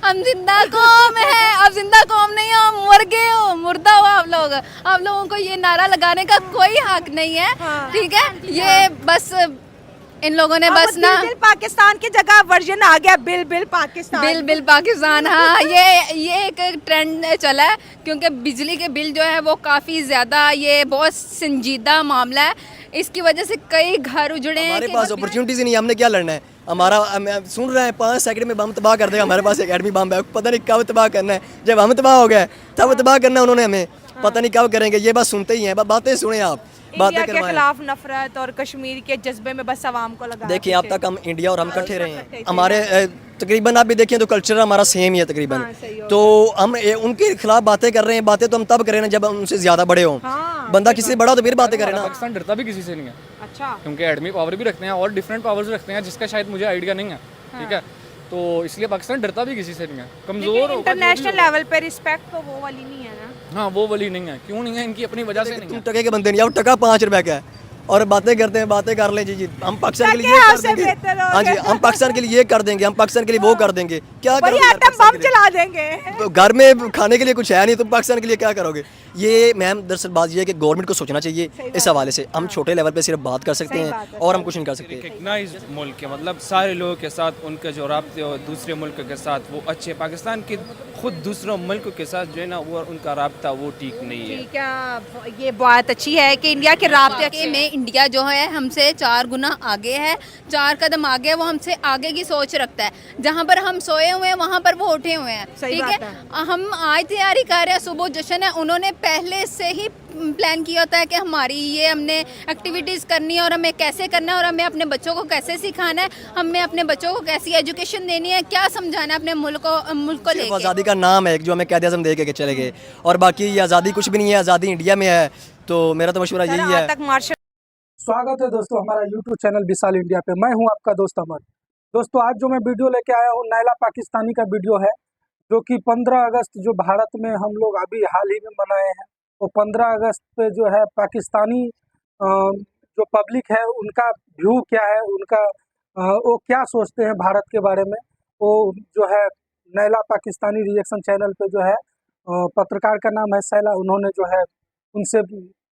हम जिंदा कौम है, अब जिंदा कौम नहीं हो, हम मर गए हो, मुर्दा हो आप लोग। आप लोगों को ये नारा लगाने का कोई हक नहीं है, ठीक है। ये बस इन लोगों ने बस ना बिल पाकिस्तान की जगह वर्जन आ गया, bill bill Pakistan. Bill Pakistan, हाँ ये एक ट्रेंड चला है, क्योंकि बिजली के बिल जो है वो काफ़ी ज़्यादा, ये बहुत संजीदा मामला है। इसकी वजह से कई घर उजड़े हैं। हमारे पास अपॉर्चुनिटीज नहीं, हमने क्या लड़ना है? हमारा हम सुन रहे हैं 5 सेकंड में बम तबाह कर देगा। हमारे पास एक एटमी बम है, पता नहीं कब तबाह करना है। जब हम तबाह हो गए तब तबाह करना उन्होंने हमें, पता नहीं कब करेंगे। ये बस सुनते ही हैं, बातें सुने आप, बातें इंडिया के करवाएं। खिलाफ नफरत और कश्मीर के जज्बे में बस आवाम को लगा। देखिए अब तक हम इंडिया और हम इकट्ठे रहे हैं। हमारे तकरीबन आप भी देखें तो कल्चर हमारा सेम ही है तकरीबन। तो हम उनके खिलाफ बातें कर रहे हैं। बातें तो हम तब करें ना जब हम उनसे ज्यादा बड़े हों। बंदा किसी से बड़ा हो तो फिर बातें करे ना। पाकिस्तान डरता भी किसी से नहीं है। अच्छा, क्योंकि एटमी पावर भी रखते हैं और डिफरेंट पावर्स रखते हैं, जिसका शायद मुझे आइडिया नहीं है, ठीक है। तो इसलिए पाकिस्तान डरता भी किसी से नहीं है। कमजोर इंटरनेशनल लेवल पे रिस्पेक्ट तो वो वाली नहीं है ना। हाँ वो वाली नहीं है। क्यों नहीं है? इनकी अपनी वजह से नहीं तुम है। टके के बंदे नहीं, अब टका 5 रुपए का है और बातें करते हैं, बातें कर लें। जी हम पाकिस्तान के लिए ये कर देंगे। हाँ जी, हम पाकिस्तान के लिए ये कर देंगे, हम पाकिस्तान के लिए वो कर देंगे। क्या बड़ी करोगे? आइटम बम चला देंगे। तो घर में खाने के लिए कुछ है नहीं, तुम पाकिस्तान के लिए क्या करोगे? ये मैम दरअसल बात ये है कि गवर्नमेंट को सोचना चाहिए इस हवाले से। हम छोटे लेवल पे सिर्फ बात कर सकते हैं और हम कुछ नहीं कर सकते। रिकग्नाइज मुल्क के मतलब सारे लोगों के साथ उनके जो राब्ते और दूसरे मुल्क के साथ वो अच्छे, पाकिस्तान के खुद दूसरों मुल्क के साथ जो है ना वो उनका राब्ता वो ठीक नहीं है। ठीक है, ये बात अच्छी है कि इंडिया के राब्ते में इंडिया जो है हमसे 4 गुना आगे है, 4 कदम आगे है। वो हमसे आगे की सोच रखता है। जहाँ पर हम सोए हुए हैं वहाँ पर वो उठे हुए हैं, ठीक है। हम आज तैयारी कर रहे हैं, सुबह जश्न है। उन्होंने पहले से ही प्लान किया होता है कि हमारी ये हमने एक्टिविटीज़ करनी है और हमें कैसे करना है और हमें अपने बच्चों को कैसे सिखाना है, हमें अपने बच्चों को कैसी एजुकेशन देनी है, क्या समझाना है अपने मुल्क को लेकर। आज़ादी का नाम है जो हमें कैद आज़म दे के चले गए, और बाकी ये आज़ादी कुछ भी नहीं है। आज़ादी इंडिया में है। तो मेरा तो मशवरा यही है। स्वागत है दोस्तों हमारा YouTube चैनल विशाल इंडिया पे। मैं हूं आपका दोस्त अमर। दोस्तों आज जो मैं वीडियो लेके आया हूं नैला पाकिस्तानी का वीडियो है, जो कि 15 अगस्त जो भारत में हम लोग अभी हाल ही में मनाए हैं, वो 15 अगस्त पे जो है पाकिस्तानी जो पब्लिक है उनका व्यू क्या है, उनका वो क्या सोचते हैं भारत के बारे में। वो जो है नैला पाकिस्तानी रिएक्शन चैनल पे जो है पत्रकार का नाम है सैला, उन्होंने जो है उनसे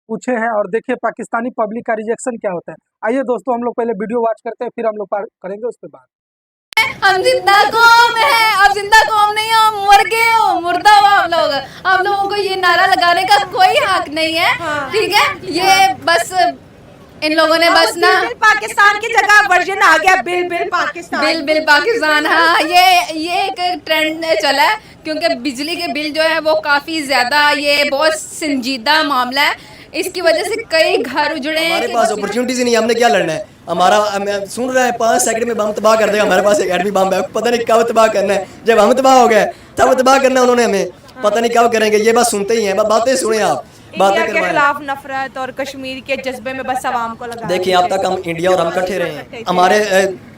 पूछे हैं और देखिए पाकिस्तानी पब्लिक का रिजेक्शन क्या होता है। आइए दोस्तों हम लोग पहले वीडियो वॉच करते हैं, फिर हम लोग करेंगे उसके बाद। हम जिंदा कौम है, अब जिंदा कौम नहीं हो, हम मर गए हो, मुर्दा हो आप लोग। आप लोगों को ये नारा लगाने का कोई हक नहीं है, ठीक है। ये बस इन लोगों ने बस ना बिल पाकिस्तान की जगह वर्जन आ गया, bill bill Pakistan. Bill Pakistan, हाँ ये एक ट्रेंड चला है, क्योंकि बिजली के बिल जो है वो काफ़ी ज़्यादा, ये बहुत संजीदा मामला है। इसकी वजह से कई घर उजड़े हैं। हमारे पास अपॉर्चुनिटीज नहीं, हमने क्या लड़ना है? हमारा हम सुन रहे हैं 5 सेकंड में बम तबाह कर देगा। हमारे पास एक एटमी बम है, पता नहीं कब तबाह करना है। जब हम तबाह हो गए तब तबाह करना उन्होंने हमें, पता नहीं कब करेंगे। ये बस सुनते ही हैं, बातें सुने आप, बातें इंडिया के करवाएं। खिलाफ नफरत और कश्मीर के जज्बे में बस आवाम को लगा। देखिए अब तक हम इंडिया और हम इकट्ठे रहे हैं। हमारे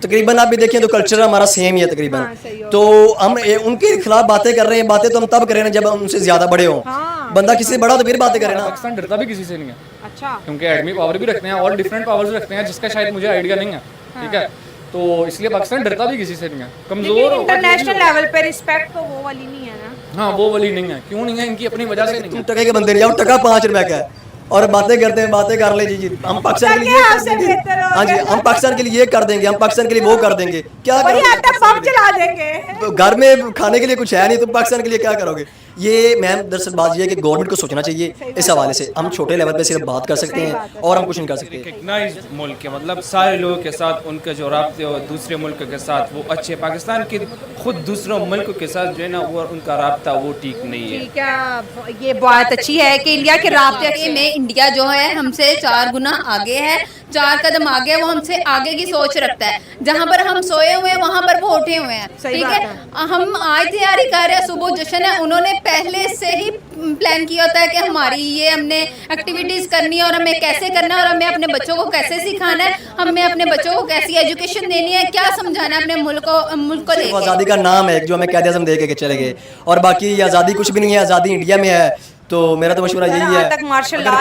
तकरीबन आप भी देखें तो कल्चर हमारा सेम ही है तकरीबन। तो हम उनके खिलाफ बातें कर रहे हैं। बातें तो हम तब करें ना जब हम उनसे ज्यादा बड़े हों। बंदा किसी से बड़ा हो तो फिर बातें करे ना। पाकिस्तान डरता भी किसी से नहीं है। अच्छा, क्योंकि एटमी पावर भी रखते हैं और डिफरेंट पावर्स रखते हैं, जिसका शायद मुझे आइडिया नहीं है, ठीक है। तो इसलिए पाकिस्तान डरता भी किसी से नहीं है। कमजोर इंटरनेशनल लेवल पे रिस्पेक्ट तो वो वाली नहीं है ना। हाँ वो वाली नहीं है। क्यों नहीं है? इनकी अपनी वजह से नहीं तुम है। टके के बंदे नहीं, अब टका 5 रुपए का है और बातें करते हैं, बातें कर लें। जी हम पाकिस्तान के लिए ये कर देंगे। हाँ जी, हम पाकिस्तान के लिए ये कर देंगे, हम पाकिस्तान के लिए वो कर देंगे। क्या बड़ी करोगे? आइटम बम चला देंगे। घर में खाने के लिए कुछ है नहीं, तुम पाकिस्तान के लिए क्या करोगे? ये मैम दरअसल बात ये है कि गवर्नमेंट को सोचना चाहिए इस हवाले से। हम छोटे लेवल पे सिर्फ बात कर सकते हैं और हम कुछ नहीं कर सकते। रिकग्नाइज मुल्क के मतलब सारे लोगों के साथ उनके जो राब्ते और दूसरे मुल्क के साथ वो अच्छे, पाकिस्तान के खुद दूसरों मुल्क के साथ जो है ना वो उनका राब्ता वो ठीक नहीं है। ठीक है, ये बात अच्छी है कि इंडिया के राब्ते में इंडिया जो है हमसे 4 गुना आगे है, 4 कदम आगे है। वो हमसे आगे की सोच रखता है। जहाँ पर हम सोए हुए हैं वहाँ पर वो उठे हुए हैं, ठीक है। हम आज तैयारी कर रहे हैं, सुबह जश्न है। उन्होंने पहले से ही प्लान किया होता है कि हमारी ये हमने एक्टिविटीज़ करनी है और हमें कैसे करना है और हमें अपने बच्चों को कैसे सिखाना है, हमें अपने बच्चों को कैसी एजुकेशन देनी है, क्या समझाना है अपने मुल्क को लेकर। आज़ादी का नाम है जो हमें कैद आज़म दे के चले गए, और बाकी ये आज़ादी कुछ भी नहीं है। आज़ादी इंडिया में है। तो मेरा तो मशवरा यही यहाँ है, तक मार्शल अगर लॉ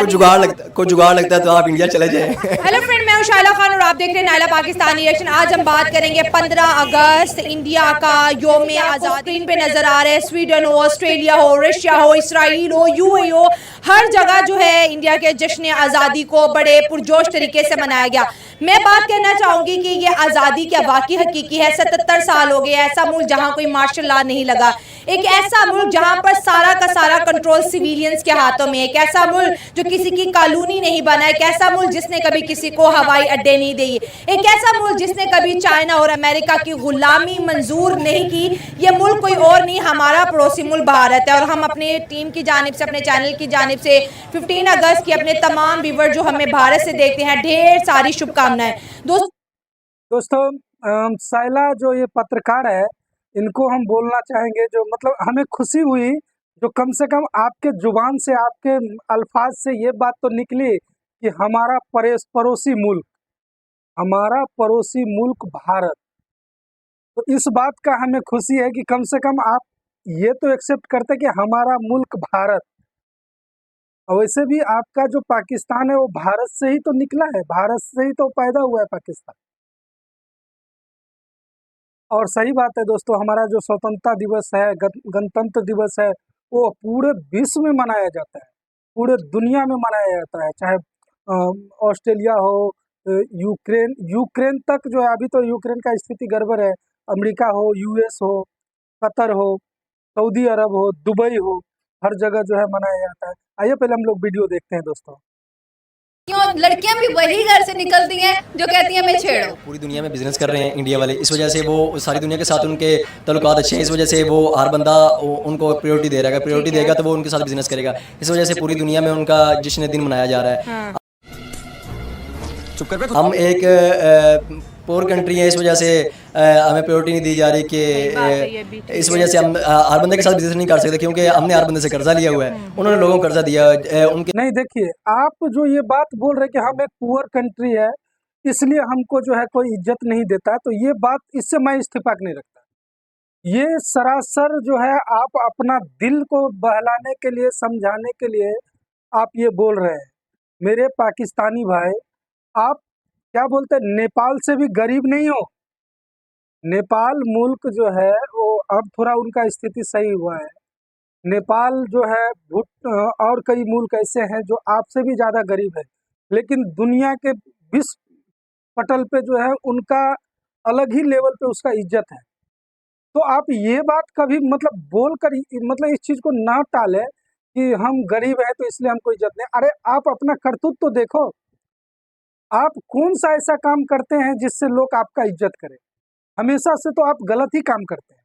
कोई जुगाड़ लगता है तो आप इंडिया चले जाएं। हेलो फ्रेंड, मैं हूं शाइला खान और आप देख रहे हैं नायला पाकिस्तानी रिएक्शन। आज हम बात करेंगे 15 अगस्त इंडिया का योम आज़ादी। स्क्रीन पे नजर आ रहे हैं स्वीडन हो, ऑस्ट्रेलिया हो, रशिया हो, इसराइल हो, यूएई हो, हर जगह जो है इंडिया के जश्न आज़ादी को बड़े पुरजोश तरीके से मनाया गया। मैं बात करना चाहूंगी कि ये आज़ादी क्या वाकई हकीकी है। 77 साल हो गए ऐसा मुल्क जहां कोई मार्शल लॉ नहीं लगा, एक ऐसा मुल्क जहां पर सारा का सारा कंट्रोल सिविलियंस के हाथों में, एक ऐसा मुल्क जो किसी की कॉलोनी नहीं बना, एक ऐसा मुल्क जिसने कभी किसी को हवाई अड्डे नहीं दिए, एक ऐसा मुल्क जिसने कभी चाइना और अमेरिका की गुलामी मंजूर नहीं की। ये मुल्क कोई और नहीं, हमारा पड़ोसी मुल्क भारत है। और हम अपने टीम की जानिब से, अपने चैनल की जानिब से 15 अगस्त की अपने तमाम व्यूअर जो हमें भारत से देखते हैं, ढेर सारी शुभकामनाएं। दोस्तों साइला जो ये पत्रकार है, इनको हम बोलना चाहेंगे, जो मतलब हमें खुशी हुई जो कम से कम आपके जुबान से, आपके अल्फाज से ये बात तो निकली कि हमारा पड़ोसी मुल्क भारत। तो इस बात का हमें खुशी है कि कम से कम आप ये तो एक्सेप्ट करते कि हमारा मुल्क भारत। और वैसे भी आपका जो पाकिस्तान है वो भारत से ही तो निकला है, भारत से ही तो पैदा हुआ है पाकिस्तान। और सही बात है दोस्तों, हमारा जो स्वतंत्रता दिवस है, गणतंत्र दिवस है, वो पूरे विश्व में मनाया जाता है, पूरे दुनिया में मनाया जाता है। चाहे ऑस्ट्रेलिया हो, यूक्रेन तक जो है, अभी तो यूक्रेन का स्थिति गड़बड़ है, अमेरिका हो, यूएस हो, कतर हो, सऊदी अरब हो, दुबई हो, हर जगह जो है मनाया जाता है। आइए पहले हम लोग वीडियो देखते हैं दोस्तों। क्यों लड़कियां भी वही घर से निकलती हैं जो कहती हैं मैं छेड़ो। पूरी दुनिया में बिजनेस कर रहे हैं इंडिया वाले, इस वजह से वो सारी दुनिया के साथ उनके तल्लुकात अच्छे हैं। इस वजह से वो हर बंदा उनको प्रायोरिटी दे रहा है, प्रायोरिटी देगा तो वो उनके साथ बिजनेस करेगा। इस वजह से पूरी दुनिया में उनका जश्न दिन मनाया जा रहा है। हम एक पोर कंट्री है, इस वजह से हमें प्रायोरिटी नहीं दी जा रही कि इस वजह से हम हर बंदे के साथ बिजनेस नहीं कर सकते, क्योंकि हमने हर बंदे से कर्जा लिया हुआ है, उन्होंने लोगों को कर्जा दिया उनके। नहीं, देखिए आप जो ये बात बोल रहे कि हम एक पुअर कंट्री है इसलिए हमको जो है कोई इज्जत नहीं देता, तो ये बात, इससे मैं इस्तेफाक नहीं रखता। ये सरासर जो है आप अपना दिल को बहलाने के लिए, समझाने के लिए आप ये बोल रहे हैं। मेरे पाकिस्तानी भाई, आप क्या बोलते हैं, नेपाल से भी गरीब नहीं हो। नेपाल मुल्क जो है वो अब थोड़ा उनका स्थिति सही हुआ है। नेपाल जो है और कई मुल्क ऐसे हैं जो आपसे भी ज़्यादा गरीब है, लेकिन दुनिया के विश्व पटल पे जो है उनका अलग ही लेवल पे उसका इज्जत है। तो आप ये बात कभी मतलब बोल कर मतलब इस चीज़ को ना टालें कि हम गरीब हैं तो इसलिए हमको इज्जत नहीं। अरे आप अपना करतूत तो देखो, आप कौन सा ऐसा काम करते हैं जिससे लोग आपका इज्जत करें। हमेशा से तो आप गलत ही काम करते हैं,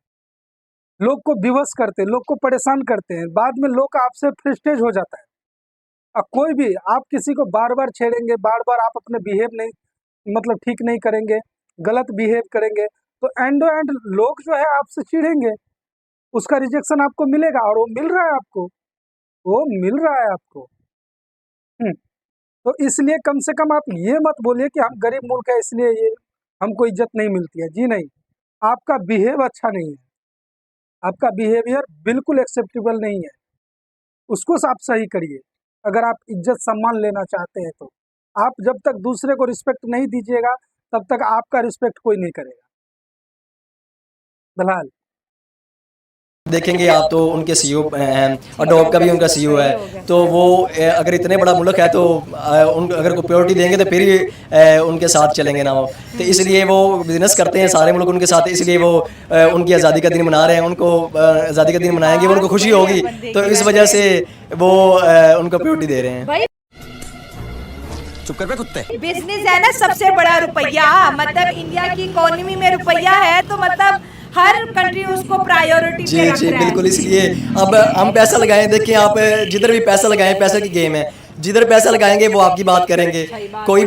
लोग को विवश करते हैं, लोग को परेशान करते हैं, बाद में लोग आपसे फ्रस्ट्रेट हो जाता है। अब कोई भी आप किसी को बार बार छेड़ेंगे, बार बार आप अपने बिहेव नहीं मतलब ठीक नहीं करेंगे, गलत बिहेव करेंगे, तो एंड लोग जो है आपसे चिढ़ेंगे, उसका रिजेक्शन आपको मिलेगा। और वो मिल रहा है आपको, वो मिल रहा है आपको। तो इसलिए कम से कम आप ये मत बोलिए कि हम गरीब मुल्क है इसलिए ये हमको इज्जत नहीं मिलती है। जी नहीं, आपका बिहेव अच्छा नहीं है, आपका बिहेवियर बिल्कुल एक्सेप्टेबल नहीं है, उसको आप सही करिए। अगर आप इज्जत सम्मान लेना चाहते हैं तो आप जब तक दूसरे को रिस्पेक्ट नहीं दीजिएगा तब तक आपका रिस्पेक्ट कोई नहीं करेगा। दलाल देखेंगे आप तो उनके सीईओ हैं, अडोब का भी उनका सीईओ है, तो वो अगर इतने बड़ा मुल्क है तो अगर को प्रायोरिटी देंगे तो फिर ही उनके साथ चलेंगे ना वो। तो इसलिए वो बिजनेस करते हैं सारे मुल्क उनके साथ, इसलिए वो उनकी आज़ादी का दिन मना रहे हैं, उनको आज़ादी का दिन मनाएंगे, उनको खुशी होगी, तो इस वजह से वो उनको प्रायोरिटी दे रहे हैं। चुप कर बे कुत्ते। बिजनेस है ना सबसे बड़ा रुपया, मतलब इंडिया की इकोनॉमी में रुपया है तो मतलब हर कंट्री उसको प्रायोरिटी पे रख जी रहा है। बिल्कुल, इसलिए अब हम पैसा लगाएं, देखिए आप जिधर भी पैसा लगाएं, पैसे की गेम है, जिधर पैसा लगाएंगे वो आपकी बात करेंगे। कोई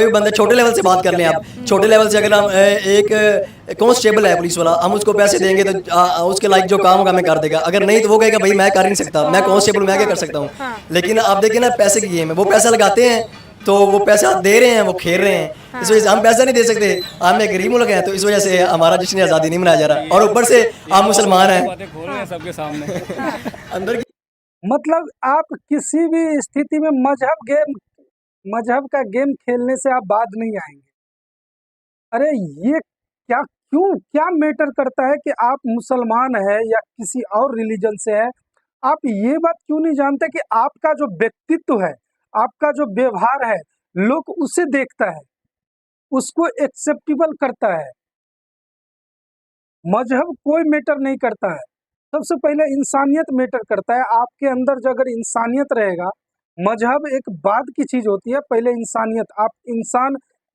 बंदा छोटे लेवल से बात कर लें आप, छोटे लेवल से अगर हम एक कांस्टेबल है पुलिस वाला, हम उसको पैसे देंगे तो उसके लाइक जो काम होगा हमें कर देगा, अगर नहीं तो वो कहेगा भाई मैं कर नहीं सकता, मैं कांस्टेबल मैं क्या कर सकता हूँ। लेकिन आप देखिए ना, पैसे की गेम है, वो पैसा लगाते हैं तो वो पैसा दे रहे हैं, वो खेल रहे हैं। इस वजह से हम पैसा नहीं दे सकते, हम एक गरीब मुल्क हैं, तो इस वजह से हमारा जश्न आज़ादी नहीं मनाया जा रहा। और ऊपर से हम मुसलमान हैं सबके सामने अंदर की मतलब आप किसी भी स्थिति में मजहब का गेम खेलने से आप बाद नहीं आएंगे। अरे ये क्या मैटर करता है कि आप मुसलमान है या किसी और रिलीजन से है? आप ये बात क्यों नहीं जानते कि आपका जो व्यक्तित्व है, आपका जो व्यवहार है, लोग उसे देखता है, उसको एक्सेप्टेबल करता है। मजहब कोई मैटर नहीं करता है, सबसे पहले इंसानियत मैटर करता है। आपके अंदर जो अगर इंसानियत रहेगा, मजहब एक बाद की चीज होती है, पहले इंसानियत। आप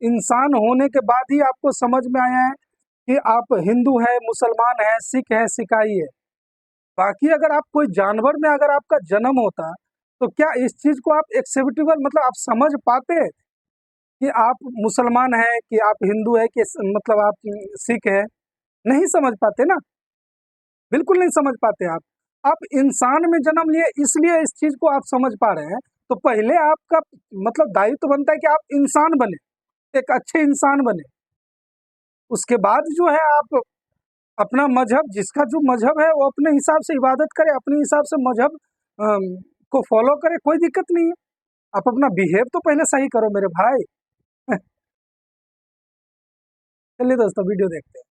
इंसान होने के बाद ही आपको समझ में आया है कि आप हिंदू है, मुसलमान है, सिख है, सिकाई है। बाकी अगर आप कोई जानवर में अगर आपका जन्म होता तो क्या इस चीज को आप एक्सेप्टेबल मतलब आप समझ पाते कि आप मुसलमान है, कि आप हिंदू है, कि मतलब आप सिख है? नहीं समझ पाते ना, बिल्कुल नहीं समझ पाते। आप इंसान में जन्म लिए इसलिए इस चीज को आप समझ पा रहे हैं। तो पहले आपका मतलब दायित्व बनता है कि आप इंसान बने, एक अच्छे इंसान बने। उसके बाद जो है आप अपना मजहब, जिसका जो मजहब है वो अपने हिसाब से इबादत करे, अपने हिसाब से मजहब को फॉलो करे, कोई दिक्कत नहीं है। आप अपना बिहेव तो पहले सही करो मेरे भाई। चलिए दोस्तों वीडियो देखते हैं।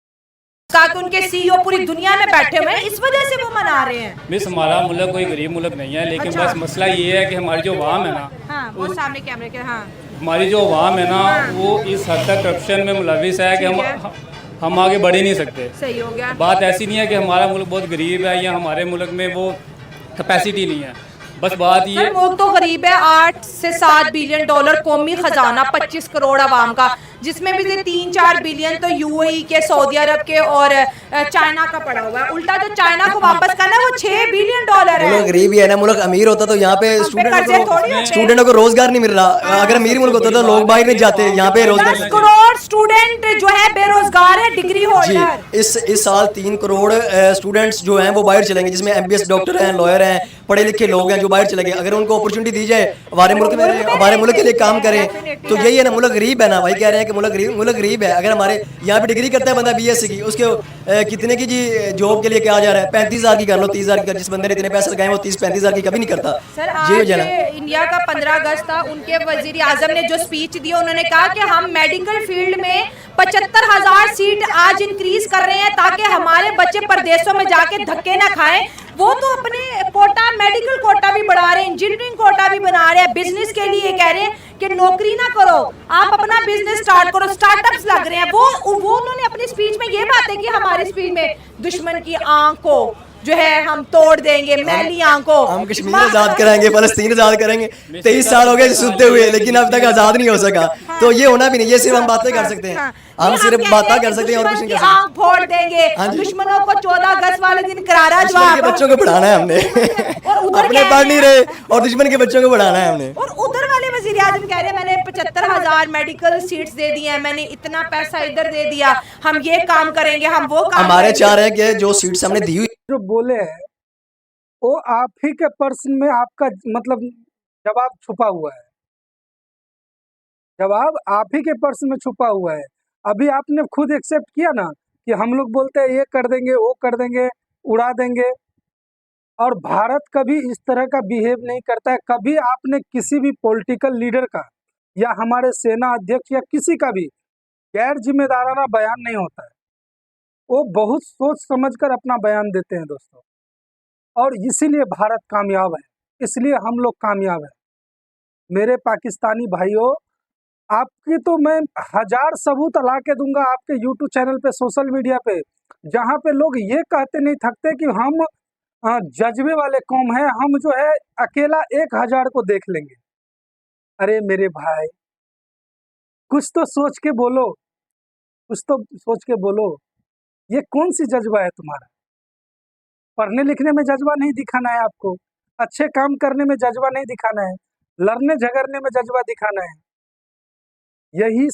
कहा कि उनके सीईओ पूरी दुनिया में बैठे हुए हैं, इस वजह से वो मना रहे हैं। मिस हमारा मुल्क कोई गरीब मुल्क नहीं है, लेकिन बस मसला ये है कि हमारी जो अवाम है ना, हाँ, वो सामने कैमरे के, हाँ, हमारी जो अवाम है ना वो इस हद तक करप्शन में मुलविस है कि हम आगे बढ़ ही नहीं सकते। सही हो गया। बात ऐसी नहीं है कि हमारा मुल्क बहुत गरीब है या हमारे मुल्क में वो कैपेसिटी नहीं है, बस बात ये मुल्क तो गरीब है। 8 से 7 बिलियन डॉलर कौमी खजाना, 25 करोड़ आवाम का, जिसमें भी से 3-4 बिलियन तो यूएई के, सऊदी अरब के और चाइना का पड़ा हुआ है। उल्टा जो चाइना को वापस करना है वो 6 बिलियन डॉलर है। मुल्क गरीब ही है ना, मुल्क अमीर होता तो यहाँ पे स्टूडेंटों को रोजगार नहीं मिल रहा। अगर अमीर मुल्क होता तो लोग बाहर नहीं जाते, यहाँ पे रोजगार। 10 करोड़ स्टूडेंट जो है बेरोजगार है, डिग्री होल्डर। इस साल 3 करोड़ स्टूडेंट्स जो हैं वो बाहर चलेंगे, जिसमें एमबीएस डॉक्टर हैं, लॉयर हैं, पढ़े लिखे लोग हैं जो बाहर चले गए। अगर उनको अपॉर्चुनिटी दी जाए, हमारे मुल्क में हमारे मुल्क के लिए काम करें, तो यही है ना, मुल्क गरीब है ना। वही कह रहे हैं कि मुल्क गरीब है। अगर हमारे यहाँ पे डिग्री करता है बंदा बीएससी की, उसके कितने की जी जॉब के लिए क्या जा रहा है? 35,000 की कर लो, 30,000 की। जिस बंदे ने इतने पैसे लगाए वो 30-35,000 की कभी नहीं करता। सर आज इंडिया का 15 अगस्त था, उनके वजीर आजम ने जो स्पीच दी, उन्होंने कहा कि हम मेडिकल फील्ड में 75,000 सीट आज इंक्रीज कर रहे हैं ताकि हमारे बच्चे परदेशों में जाके धक्के ना खाएं। वो तो अपने कोटा, मेडिकल कोटा भी बढ़ा रहे हैं, इंजीनियरिंग कोटा भी बना रहे हैं। बिजनेस के लिए कह रहे हैं कि नौकरी ना करो, आप अपना बिजनेस स्टार्ट करो, स्टार्टअप्स लग रहे हैं। वो उन्होंने अपनी स्पीच में ये बातें की, हमारी स्पीच में दुश्मन की आंख को जो है हम तोड़ देंगे, मैली आंखों, हम कश्मीर आजाद कराएंगे, फलस्तीन आजाद करेंगे। 23 साल हो गए सुनते हुए, लेकिन अब तक आजाद नहीं हो सका। तो ये होना भी नहीं, ये सिर्फ हम बातें कर सकते हैं, हम सिर्फ बातें कर सकते हैं और कुछ नहीं कर सकते। आंख फोड़ देंगे, दुश्मनों को 14 अगस्त वाले दिन करारा जवाब। बच्चों को पढ़ाना है हमने, अपने पढ़ नहीं रहे और दुश्मन के बच्चों को पढ़ाना है हमने। और उधर वाले वजीर आजम कह रहे हैं मैंने 75,000 मेडिकल सीट्स दे दी हैं, मैंने इतना पैसा इधर दे दिया, हम ये काम करेंगे, हम वो काम हमारे चाह रहे हैं कि जो सीट्स हमने दी हुई जो बोले हैं वो आप ही के पर्सन में आपका मतलब जवाब छुपा हुआ है, जवाब आप ही के पर्सन में छुपा हुआ है। अभी आपने खुद एक्सेप्ट किया ना कि हम लोग बोलते हैं ये कर देंगे, वो कर देंगे, उड़ा देंगे, और भारत कभी इस तरह का बिहेव नहीं करता है। कभी आपने किसी भी पॉलिटिकल लीडर का या हमारे सेना अध्यक्ष या किसी का भी गैर जिम्मेदाराना बयान नहीं होता है। वो बहुत सोच समझकर अपना बयान देते हैं दोस्तों, और इसीलिए भारत कामयाब है, इसलिए हम लोग कामयाब हैं। मेरे पाकिस्तानी भाइयों, आपकी तो मैं 1000 सबूत ला के दूंगा आपके YouTube चैनल पे, सोशल मीडिया पे, जहाँ पे लोग ये कहते नहीं थकते कि हम जज्बे वाले कौम हैं, हम जो है अकेला 1000 को देख लेंगे। अरे मेरे भाई, कुछ तो सोच के बोलो, कुछ तो सोच के बोलो। ये कौन सी जज्बा है तुम्हारा? पढ़ने लिखने में जज्बा नहीं दिखाना है आपको, अच्छे काम करने में जज्बा नहीं दिखाना है, लड़ने झगड़ने में जज्बा दिखाना है। यही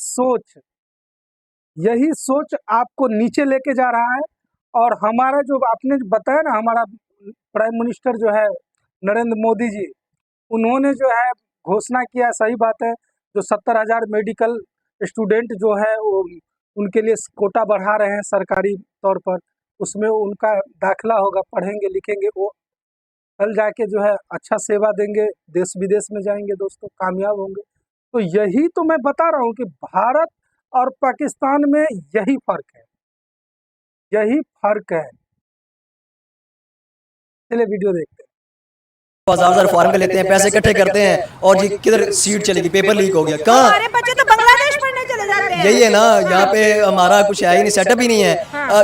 सोच आपको नीचे लेके जा रहा है। और हमारा जो आपने बताया ना, हमारा प्राइम मिनिस्टर जो है नरेंद्र मोदी जी, उन्होंने जो है घोषणा किया, सही बात है, जो 70,000 मेडिकल स्टूडेंट जो है वो उनके लिए कोटा बढ़ा रहे हैं सरकारी तौर पर, उसमें उनका दाखिला होगा, पढ़ेंगे लिखेंगे वो कल जाके जो है अच्छा सेवा देंगे, देश विदेश में जाएंगे दोस्तों, कामयाब होंगे। तो यही तो मैं बता रहा हूँ कि भारत और पाकिस्तान में यही फर्क है, यही फर्क है। चलिए वीडियो देखते हैं। 1000 फॉर्म के लेते हैं, पैसे इकट्ठे करते हैं और जी किधर सीट चलेगी, पेपर लीक हो गया। कहाँ? हमारे बच्चे तो बांग्लादेश पढ़ने चले जाते हैं। यही है ना, यहाँ पे हमारा कुछ है ही नहीं, सेटअप ही नहीं है।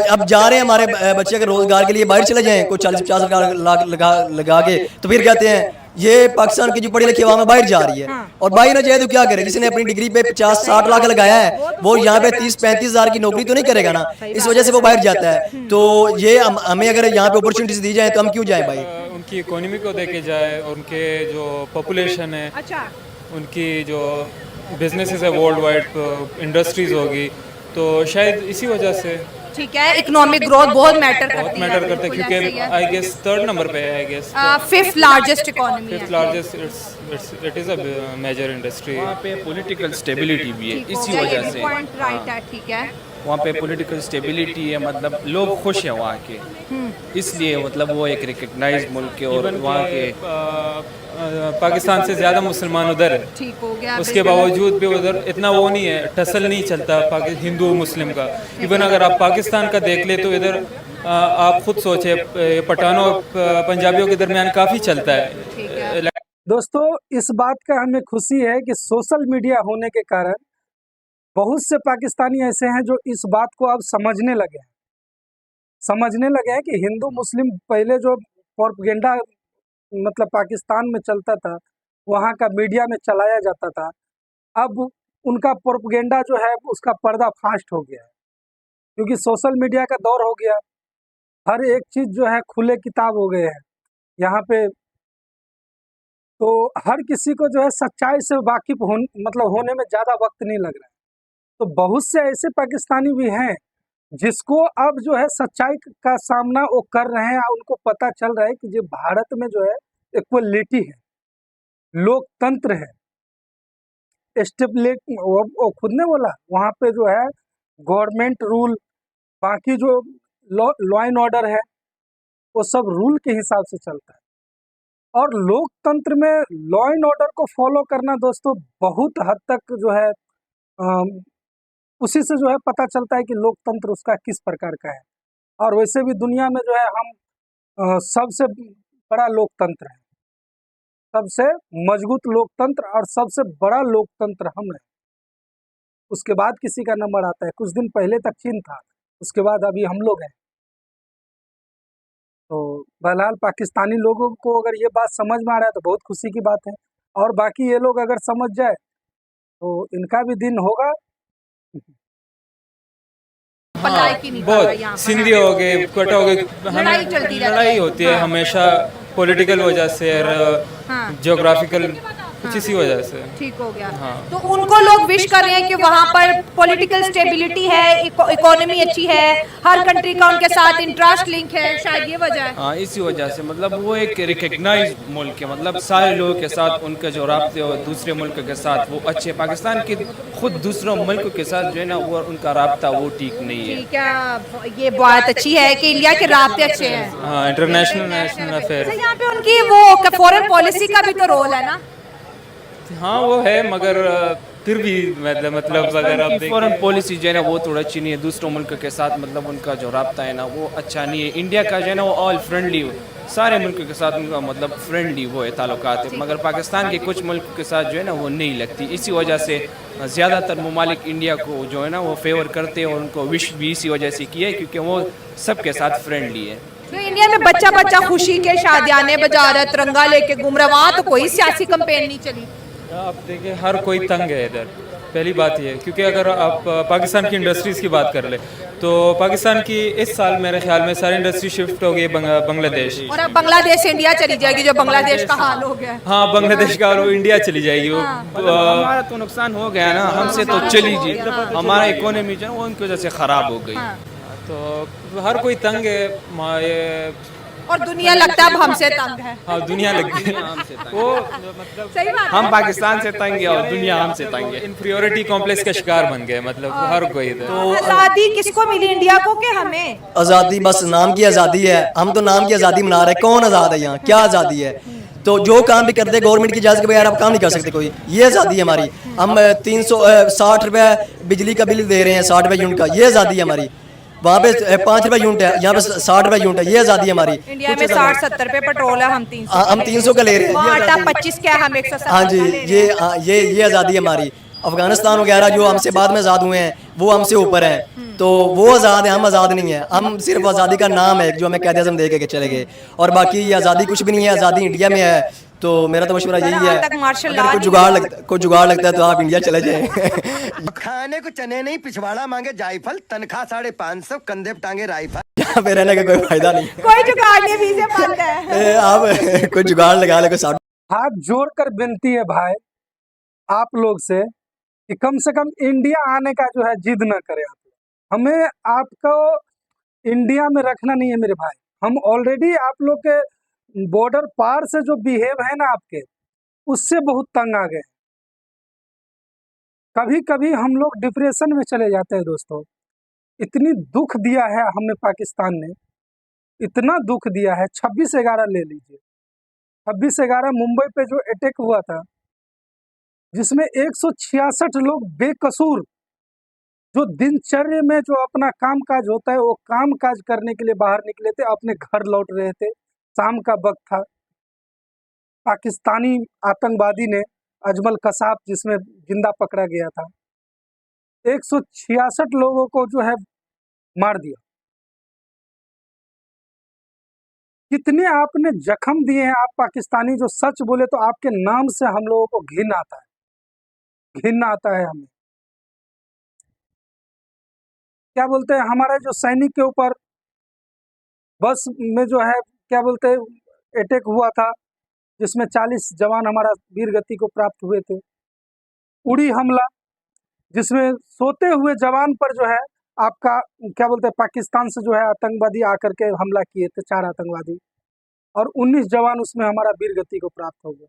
अब जा रहे हैं हमारे बच्चे अगर रोजगार के लिए बाहर चले जाएं, कोई 40-50 लाख लगा के, तो फिर कहते हैं ये पाकिस्तान की जो पढ़ी लिखी आवाम बाहर जा रही है। और बाहर ना जाए तो क्या करे, जिसने अपनी डिग्री पे 50-60 लाख लगाया है वो यहाँ पे 30-35 हज़ार की नौकरी तो नहीं करेगा ना, इस वजह से वो बाहर जाता है। तो ये हमें अगर यहाँ पे अपॉर्चुनिटीज दी जाए तो हम क्यों जाए भाई। उनकी इकोनॉमी को देखे जाए, उनके जो पॉपुलेशन है, अच्छा, उनकी जो बिजनेसेस है वर्ल्ड वाइड, इंडस्ट्रीज होगी, तो शायद इसी वजह से ठीक है, इकोनॉमिक ग्रोथ बहुत मैटर करती है, मैटर करते हैं, क्योंकि आई गेस 3rd नंबर पे है, I guess 5th largest economy है। 5th largest, it is a major industry. वहाँ पे पॉलिटिकल स्टेबिलिटी भी है, इसी वजह से पॉइंट राइट है, ठीक है। वहाँ पे पॉलिटिकल स्टेबिलिटी है, मतलब लोग खुश हैं वहाँ के, इसलिए मतलब वो एक रिकग्नाइज्ड मुल्क है। और वहाँ के पाकिस्तान से ज़्यादा मुसलमान उधर है, ठीक हो गया। उसके बावजूद भी उधर इतना वो नहीं है, टसल नहीं चलता हिंदू मुस्लिम का। इवन अगर आप पाकिस्तान का देख ले तो इधर आप खुद सोचे, पठानों पंजाबियों के दरमियान काफ़ी चलता है। दोस्तों इस बात का हमें खुशी है कि सोशल मीडिया होने के कारण बहुत से पाकिस्तानी ऐसे हैं जो इस बात को अब समझने लगे हैं कि हिंदू मुस्लिम पहले जो प्रोपेगेंडा मतलब पाकिस्तान में चलता था, वहाँ का मीडिया में चलाया जाता था, अब उनका प्रोपेगेंडा जो है उसका पर्दा फास्ट हो गया है, क्योंकि सोशल मीडिया का दौर हो गया। हर एक चीज़ जो है खुले किताब हो गए हैं यहाँ पे। तो हर किसी को जो है सच्चाई से वाकिफ होने में ज़्यादा वक्त नहीं लग रहा है। तो बहुत से ऐसे पाकिस्तानी भी हैं जिसको अब जो है सच्चाई का सामना वो कर रहे हैं, उनको पता चल रहा है कि जो भारत में जो है इक्वलिटी है, लोकतंत्र है, स्टेबिलिटी, वो खुद ने बोला वहाँ पे जो है गवर्नमेंट रूल, बाकी जो लॉ एंड ऑर्डर है वो सब रूल के हिसाब से चलता है। और लोकतंत्र में लॉ एंड ऑर्डर को फॉलो करना दोस्तों बहुत हद तक जो है उसी से जो है पता चलता है कि लोकतंत्र उसका किस प्रकार का है। और वैसे भी दुनिया में जो है हम सबसे बड़ा लोकतंत्र है, सबसे मजबूत लोकतंत्र और सबसे बड़ा लोकतंत्र हम है। उसके बाद किसी का नंबर आता है। कुछ दिन पहले तक चीन था, उसके बाद अभी हम लोग हैं। तो बहरहाल पाकिस्तानी लोगों को अगर ये बात समझ में आ रहा है तो बहुत खुशी की बात है, और बाकी ये लोग अगर समझ जाए तो इनका भी दिन होगा। बहुत सिंधी हो गए, कोटा हो गए, लड़ाई होती है हमेशा पॉलिटिकल वजह से और ज्योग्राफिकल कुछ इसी वजह से। ठीक हो गया। हाँ। तो उनको लोग विश कर रहे हैं कि वहाँ पर पॉलिटिकल स्टेबिलिटी है, इकोनॉमी अच्छी है, हर कंट्री का उनके साथ इंटरेस्ट लिंक है, शायद ये वजह है। हाँ, इसी वजह से मतलब वो एक रिकग्नाइज्ड मुल्क है, मतलब सारे लोगों के साथ उनके जो राब्ते हो दूसरे मुल्क के साथ वो अच्छे। पाकिस्तान के खुद दूसरों मुल्क के साथ जो है ना वो उनका राब्ता वो ठीक नहीं है। ठीक है, ये बात अच्छी है कि इंडिया के राब्ते अच्छे हैं। हाँ, इंटरनेशनल नेशनल अफेयर। यहाँ पे उनकी वो फॉरेन पॉलिसी का भी तो रोल है ना। हाँ वो है, मगर फिर भी मतलब अगर आप फॉरेन पॉलिसी जो है ना वो थोड़ा अच्छी नहीं है दूसरों मुल्क के साथ, मतलब उनका जो राब्ता है ना वो अच्छा नहीं है। इंडिया का जो है ना वो ऑल फ्रेंडली, सारे मुल्क के साथ उनका मतलब फ्रेंडली वो है ताल्लुकात है, मगर पाकिस्तान के कुछ मुल्क के साथ जो है ना वो नहीं लगती। इसी वजह से ज़्यादातर ममालिक इंडिया को जो है ना वो फेवर करते हैं और उनको विश भी इसी वजह से किया है क्योंकि वो सबके साथ फ्रेंडली है। तो इंडिया में बच्चा बच्चा खुशी के शादियाने बजा रहा, तिरंगा लेके घूम रहा, वहाँ तो कोई सियासी कैंपेन नहीं चली। आप देखिए हर कोई तंग है इधर, पहली बात ये, क्योंकि अगर आप पाकिस्तान की इंडस्ट्रीज़ की बात कर ले तो पाकिस्तान की इस साल मेरे ख्याल में सारी इंडस्ट्री शिफ्ट हो गई बांग्लादेश, और अब बांग्लादेश से इंडिया चली जाएगी, जो बांग्लादेश का हाल हो गया। हाँ, बांग्लादेश का और इंडिया चली जाएगी। हमारा तो नुकसान हो गया ना, हमसे तो चली जी, हमारा इकोनॉमी जो है वो उनकी वजह से ख़राब हो गई। तो हर कोई तंग है। ये और दुनिया लगता है अब हमसे तंग है। हाँ दुनिया लग गई वो मतलब सही बात हम पाकिस्तान से तंग है और दुनिया हमसे तंग है। इन्फीरियोरिटी कॉम्प्लेक्स का शिकार बन गए, मतलब हर कोई इधर। आजादी किसको मिली इंडिया को कि हमें? आज़ादी बस नाम की आज़ादी है, हम तो नाम की आज़ादी मना रहे हैं। कौन आज़ाद है यहाँ? क्या आज़ादी है? तो जो काम भी करते गवर्नमेंट की इजाज़त के बगैर आप काम नहीं कर सकते कोई, ये आज़ादी है हमारी। हम 360 रुपये बिजली का बिल दे रहे हैं, 60 रुपये यूनिट का, ये आज़ादी है हमारी। वहाँ पे 5 रुपये यूनिट है, यहाँ पे 60 रुपये यूनिट है, ये आज़ादी है हमारी। इंडिया में 60-70 पे पेट्रोल है, हम 300 हम 300 का ले रहे हैं, वहाँ ये आटा आज़ादी है। 25 का है, हम 170 हाँ जी, ये आज़ादी है हमारी। अफगानिस्तान वगैरह जो हमसे बाद में आज़ाद हुए हैं वो हमसे ऊपर हैं, तो वो आज़ाद है, हम आज़ाद नहीं है। हम सिर्फ आज़ादी का नाम है जो हमें कैद आज़म दे के चले गए, और बाकी ये आज़ादी कुछ भी नहीं है। आज़ादी इंडिया में है। तो मेरा तो मशवरा यही है, तक मार्शल अगर लॉ कोई जुगाड़ लगता है तो आप इंडिया चले जाएं। खाने को चने नहीं, पिछवाड़ा मांगे जायफल, तनख्वाह 550, कंधे पे टांगे राइफल। यहाँ पे रहने का कोई फायदा नहीं कोई जुगाड़ नहीं, वीज़े बंद है। आप कोई जुगाड़ लगा ले, कोई साथ। हाथ जोड़कर विनती है भाई आप लोग से कि कम से कम इंडिया आने का जो है जिद न करें आप लोग। हमें आपको इंडिया में रखना नहीं है मेरे भाई। हम ऑलरेडी आप लोग के बॉर्डर पार से जो बिहेव है ना आपके, उससे बहुत तंग आ गए। कभी कभी हम लोग डिप्रेशन में चले जाते हैं दोस्तों। इतनी दुख दिया है हमें पाकिस्तान ने, इतना दुख दिया है। 26/11 ले लीजिए, 26/11 मुंबई पे जो अटैक हुआ था, जिसमें 166 लोग बेकसूर, जो दिनचर्या में जो अपना काम काज होता है वो काम काज करने के लिए बाहर निकले थे, अपने घर लौट रहे थे, शाम का वक्त था। पाकिस्तानी आतंकवादी ने अजमल कसाब, जिसमें जिंदा पकड़ा गया था, 166 लोगों को जो है मार दिया। कितने आपने जख्म दिए हैं आप पाकिस्तानी, जो सच बोले तो आपके नाम से हम लोगों को घिन आता है, घिन आता है हमें। क्या बोलते हैं, हमारे जो सैनिक के ऊपर बस में जो है क्या बोलते हैं अटैक हुआ था, जिसमें 40 जवान हमारा वीर गति को प्राप्त हुए थे। उड़ी हमला, जिसमें सोते हुए जवान पर जो है आपका क्या बोलते हैं पाकिस्तान से जो है आतंकवादी आकर के हमला किए थे, 4 आतंकवादी, और 19 जवान उसमें हमारा वीर गति को प्राप्त हो गया।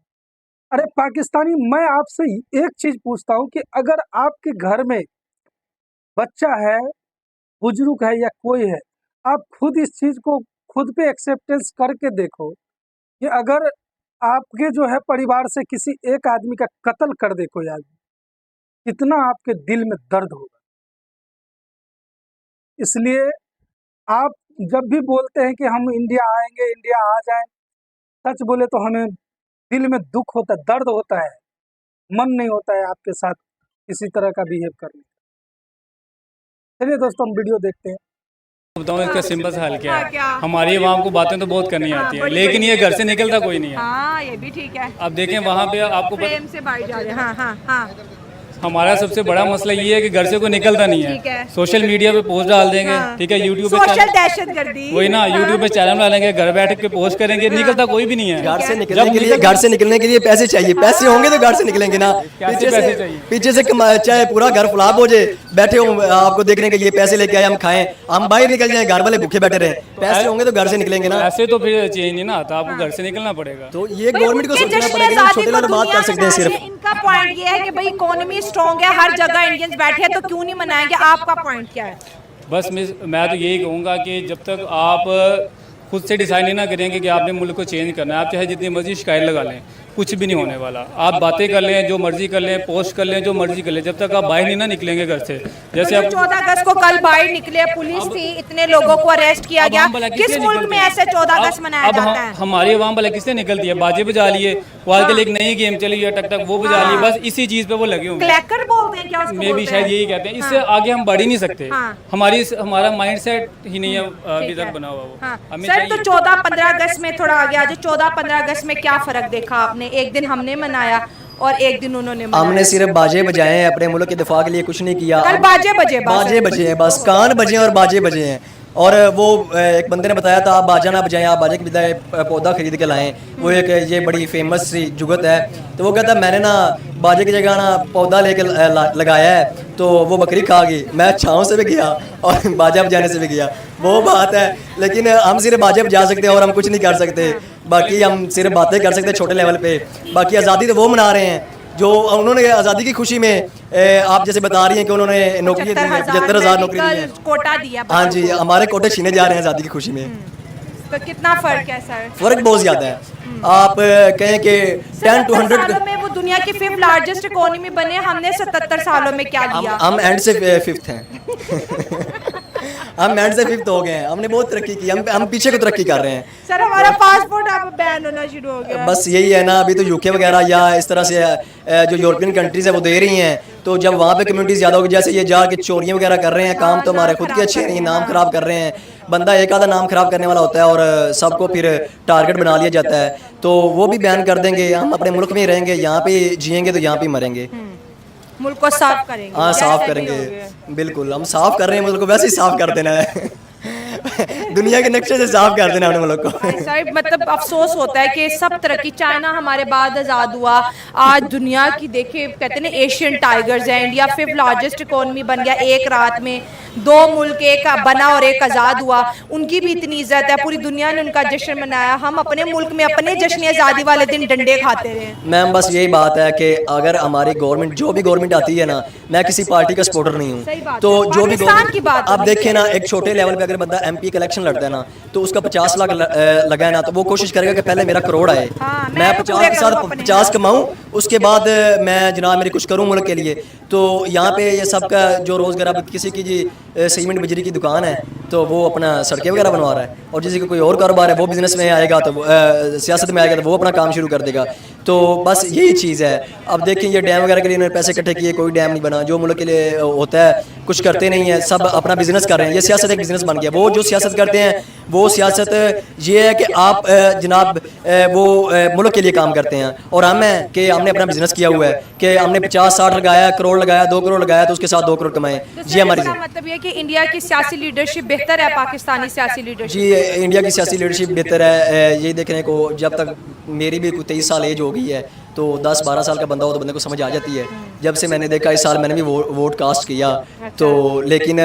अरे पाकिस्तानी, मैं आपसे एक चीज पूछता हूँ कि अगर आपके घर में बच्चा है, बुजुर्ग है या कोई है, आप खुद इस चीज को खुद पे एक्सेप्टेंस करके देखो कि अगर आपके जो है परिवार से किसी एक आदमी का कत्ल कर दे कोई आदमी, कितना आपके दिल में दर्द होगा। इसलिए आप जब भी बोलते हैं कि हम इंडिया आएंगे, इंडिया आ जाए, सच बोले तो हमें दिल में दुख होता है, दर्द होता है, मन नहीं होता है आपके साथ किसी तरह का बिहेव करने। चलिए दोस्तों, हम वीडियो देखते हैं। बताऊँ इसका सिंपल सा हल क्या हाँ, है। क्या? हमारी आवाम को बातें तो बहुत करनी आती है, लेकिन ये घर से निकलता कोई नहीं है। हाँ, ये भी ठीक है। अब देखें वहाँ पे आपको प्रेम से बाहर जा रहे हैं। हाँ हाँ हाँ, हमारा सबसे बड़ा मसला ये है कि घर से कोई निकलता नहीं ठीक है। है। सोशल मीडिया पे पोस्ट डाल देंगे, हाँ। ठीक है, यूट्यूब पे सोशल दहशतगर्दी, वही ना, यूट्यूब पे चैनल डालेंगे, घर बैठ के पोस्ट करेंगे, निकलता कोई भी नहीं है। घर से निकलने के लिए पैसे चाहिए, पैसे होंगे तो घर से निकलेंगे ना। पैसे चाहिए? पीछे से चाहे पूरा घर फुलाब हो जाए, बैठे हो आपको देखने के लिए, पैसे लेके आए हम खाएं, हम बाहर निकल जाए, घर वाले भूखे बैठे रहे, पैसे होंगे तो घर से निकलेंगे ना। ऐसे तो फिर चेंज नहीं ना आता, आपको घर से निकलना पड़ेगा। तो ये गवर्नमेंट को सोचना पड़ेगा, छोटे लोग बात कर सकते हैं सिर्फ। इनका पॉइंट ये है कि भाई इकोनॉमी स्ट्रांग है, हर जगह इंडियंस बैठे हैं, तो क्यों नहीं मनाएंगे? आपका पॉइंट क्या है? बस मैं तो यही कहूँगा कि जब तक आप खुद से डिसाइड नहीं ना करेंगे कि आपने मुल्क को चेंज करना है, आप चाहे जितनी मर्जी शिकायत लगा लें, कुछ भी नहीं होने वाला। आप बातें कर लें, जो मर्जी कर लें, पोस्ट कर लें, जो मर्जी कर लें, जब तक आप बाहर नहीं ना निकलेंगे घर से। जैसे तो आप 14 अगस्त को कल बाहर निकले, पुलिस थी, इतने लोगों को अरेस्ट किया गया। किस मुल्क में ऐसे 14 अगस्त मनाया जाता है? हमारी आवाम भला किससे निकलती है? बाजे बजा लिए, वो आजकल एक नई गेम चली है टक टक, वो बजा लिए, बस इसी चीज पे वो लगे होंगे। क्लैकर बोलते हैं क्या उसको? मे भी शायद यही कहते हैं। इससे आगे हम बढ़ ही नहीं सकते। हमारा माइंड सेट ही नहीं है अभी तक बना हुआ वो। हमें सर, तो 14-15 अगस्त में थोड़ा आ गया, जो 14-15 अगस्त में क्या फर्क देखा आपने? एक दिन हमने मनाया और एक दिन उन्होंने मनाया। हमने सिर्फ बाजे बजाए हैं, अपने मुल्क के दिफा के लिए कुछ नहीं किया। कल बाजे बजे हैं, बस कान बजे और बाजे बजे हैं। और वो एक बंदे ने बताया था, आप बाजा ना बजाएं, आप बाजे के बजाय पौधा खरीद के लाएं। वो एक ये बड़ी फेमस सी जुगत है, तो वो कहता मैंने ना बाजे की जगह ना पौधा लेके लगाया है, तो वो बकरी खा गई, मैं छाँव से भी गया और बाजब जाने से भी गया, वो बात है। लेकिन हम सिर्फ बाजब जा सकते हैं और हम कुछ नहीं कर सकते, बाकी हम सिर्फ बातें कर सकते हैं छोटे लेवल पे। बाकी आज़ादी तो वो मना रहे हैं जो उन्होंने आज़ादी की खुशी में आप जैसे बता रही हैं कि उन्होंने नौकरी दी है, 75,000 नौकरी दी है। कोटा दिया। हाँ जी, हमारे कोटे छीने जा रहे हैं आज़ादी की खुशी में। तो कितना फर्क है सर? फ़र्क बहुत ज़्यादा है। आप कहें कि 10 to 100 सालों में वो दुनिया की 5th लार्जेस्ट इकोनॉमी बने, हमने 77 सालों में क्या दिया? हम एंड से 5th हैं। हम एंड से 5th हो गए हैं, हमने बहुत तरक्की की, हम पीछे को तरक्की कर रहे हैं। सर हमारा पासपोर्ट अब बैन होना शुरू हो गया। बस यही है ना, अभी तो यूके वगैरह या इस तरह से जो यूरोपियन कंट्रीज़ है वो दे रही हैं, तो जब वहाँ पे कम्युनिटीज़ ज़्यादा होगी, जैसे ये जाके चोरियाँ वगैरह कर रहे हैं, काम तो हमारे खुद के अच्छे नहीं, नाम ख़राब कर रहे हैं। बंदा एक आधा नाम ख़राब करने वाला होता है और सबको फिर टारगेट बना लिया जाता है, तो वो भी बैन कर देंगे। हम अपने मुल्क में ही रहेंगे, यहाँ पे जिएंगे तो यहाँ पे मरेंगे। मुल्क को साफ करेंगे। हाँ, साफ करेंगे, बिल्कुल। हम साफ कर रहे हैं मुल्क को, वैसे ही साफ कर देना है। दुनिया के नक्शे से साफ कर देना अपने मुल्क को। सर मतलब अफसोस होता है कि सब तरक्की, चाइना हमारे बाद आज़ाद हुआ, आज दुनिया की देखिए कहते हैं ना एशियन टाइगर्स है, इंडिया 5th लार्जेस्ट इकोनॉमी बन गया एक रात में, 2 मुल्क, एक बना और एक आज़ाद हुआ, उनकी भी इतनी इज्जत है, पूरी दुनिया ने उनका जश्न मनाया। हम अपने मुल्क में अपने जश्न आज़ादी वाले दिन डंडे खाते रहे। मैम बस यही बात है कि अगर हमारी गवर्नमेंट, जो भी गवर्नमेंट आती है ना, मैं किसी पार्टी का सपोर्टर नहीं हूँ, तो जो भी गवर्नमेंट, आप देखें ना, एक छोटे लेवल पे अगर बंदा MP का इलेक्शन लड़ता है ना, तो उसका 50 लाख लगा है ना, तो वो कोशिश करेगा कि पहले मेरा करोड़ आए, मैं 50 के साथ 50 कमाऊँ, उसके बाद मैं जनाब मेरी कुछ करूँ मुल्क के लिए। तो यहाँ पे ये सबका जो रोज़गार, अब किसी की जी सीमेंट बिजली की दुकान है तो वो अपना सड़कें वगैरह बनवा रहा है, और किसी का कोई और कारोबार है वो बिज़नेस में आएगा, तो सियासत में आएगा तो वो अपना काम शुरू कर देगा। तो बस यही चीज़ है। अब देखें ये डैम वगैरह के लिए इन्होंने पैसे इकट्ठे किए, कोई डैम नहीं बना, जो मुल्क के लिए होता है कुछ करते नहीं है, सब अपना बिजनेस कर रहे हैं। ये सियासत एक बिजनेस बन गया। वो जो सियासत करते हैं वो सियासत ये है कि आप जनाब वो मुल्क के लिए काम करते हैं, और हम हैं कि हमने अपना बिजनेस किया हुआ है कि हमने 50-60 लगाया, करोड़ लगाया, 2 करोड़ लगाया, तो उसके साथ 2 करोड़ कमाए। जी हमारी मतलब ये कि इंडिया की सियासी लीडरशिप बेहतर है पाकिस्तानी सियासी लीडरशिप? जी इंडिया की सियासी लीडरशिप बेहतर है। यही देखने को, जब तक मेरी भी 23 साल एज हो गई है, तो 10-12 साल का बंदा हो तो बंदे को समझ आ जाती है। जब से मैंने देखा, इस साल मैंने भी वोट कास्ट किया, तो लेकिन